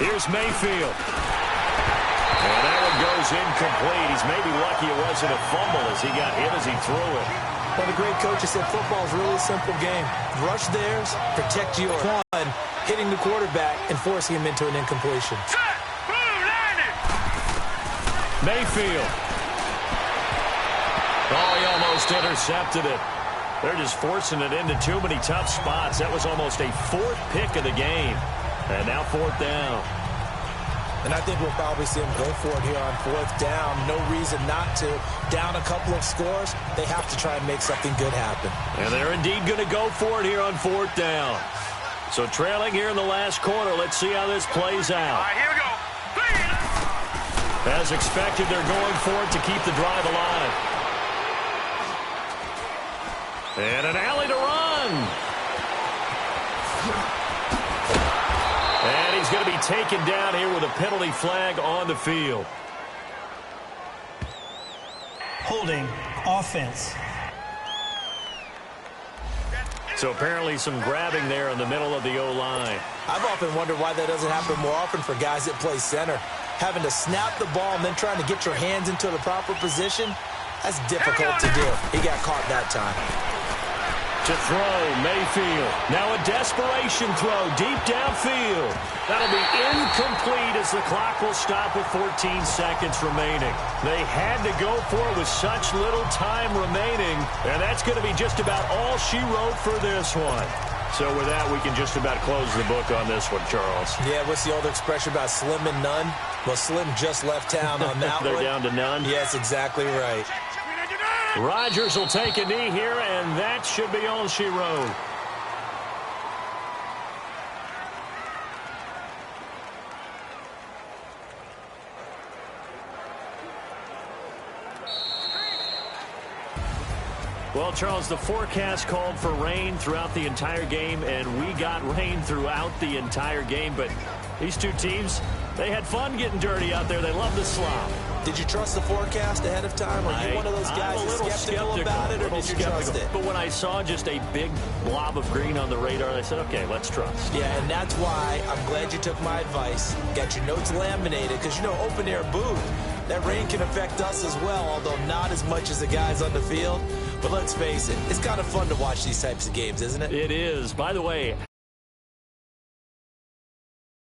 S2: Here's Mayfield. And that one goes incomplete. He's maybe lucky it wasn't a fumble as he got hit as he threw it.
S4: Well, the great coach has said football is really a simple game. Rush theirs, protect yours. One, hitting the quarterback and forcing him into an incompletion.
S5: Set. Blue landed.
S2: Mayfield. Oh, he almost intercepted it. They're just forcing it into too many tough spots. That was almost a 4th pick of the game. And now 4th down.
S4: And I think we'll probably see him go for it here on 4th down. No reason not to. Down a couple of scores, they have to try and make something good happen.
S2: And they're indeed going to go for it here on 4th down. So trailing here in the last quarter. Let's see how this plays
S5: All
S2: out.
S5: right, here we go.
S2: As expected, they're going for it to keep the drive alive. And an alley to run. And he's going to be taken down here with a penalty flag on the field.
S3: Holding offense.
S2: So apparently some grabbing there in the middle of the O-line.
S4: I've often wondered why that doesn't happen more often for guys that play center. Having to snap the ball and then trying to get your hands into the proper position, that's difficult to do. He got caught that time.
S2: To throw, Mayfield. Now a desperation throw deep downfield. That'll be incomplete as the clock will stop with 14 seconds remaining. They had to go for it with such little time remaining, and that's going to be just about all she wrote for this one. So with that, we can just about close the book on this one, Charles.
S4: Yeah, what's the old expression about slim and none? Well, Slim just left town on that
S2: They're
S4: one.
S2: down to none?
S4: Yes, exactly right.
S2: Rodgers will take a knee here, and that should be all she wrote. Well, Charles, the forecast called for rain throughout the entire game, and we got rain throughout the entire game. But these two teams, they had fun getting dirty out there. They love the slop.
S4: Did you trust the forecast ahead of time? Are you one of those guys
S2: I'm a little
S4: skeptical about it, or did you trust it?
S2: But when I saw just a big blob of green on the radar, I said, okay, let's trust.
S4: Yeah, and that's why I'm glad you took my advice. Got your notes laminated, because, you know, open air booth, that rain can affect us as well, although not as much as the guys on the field. But let's face it, it's kind of fun to watch these types of games, isn't it?
S2: It is. By the way,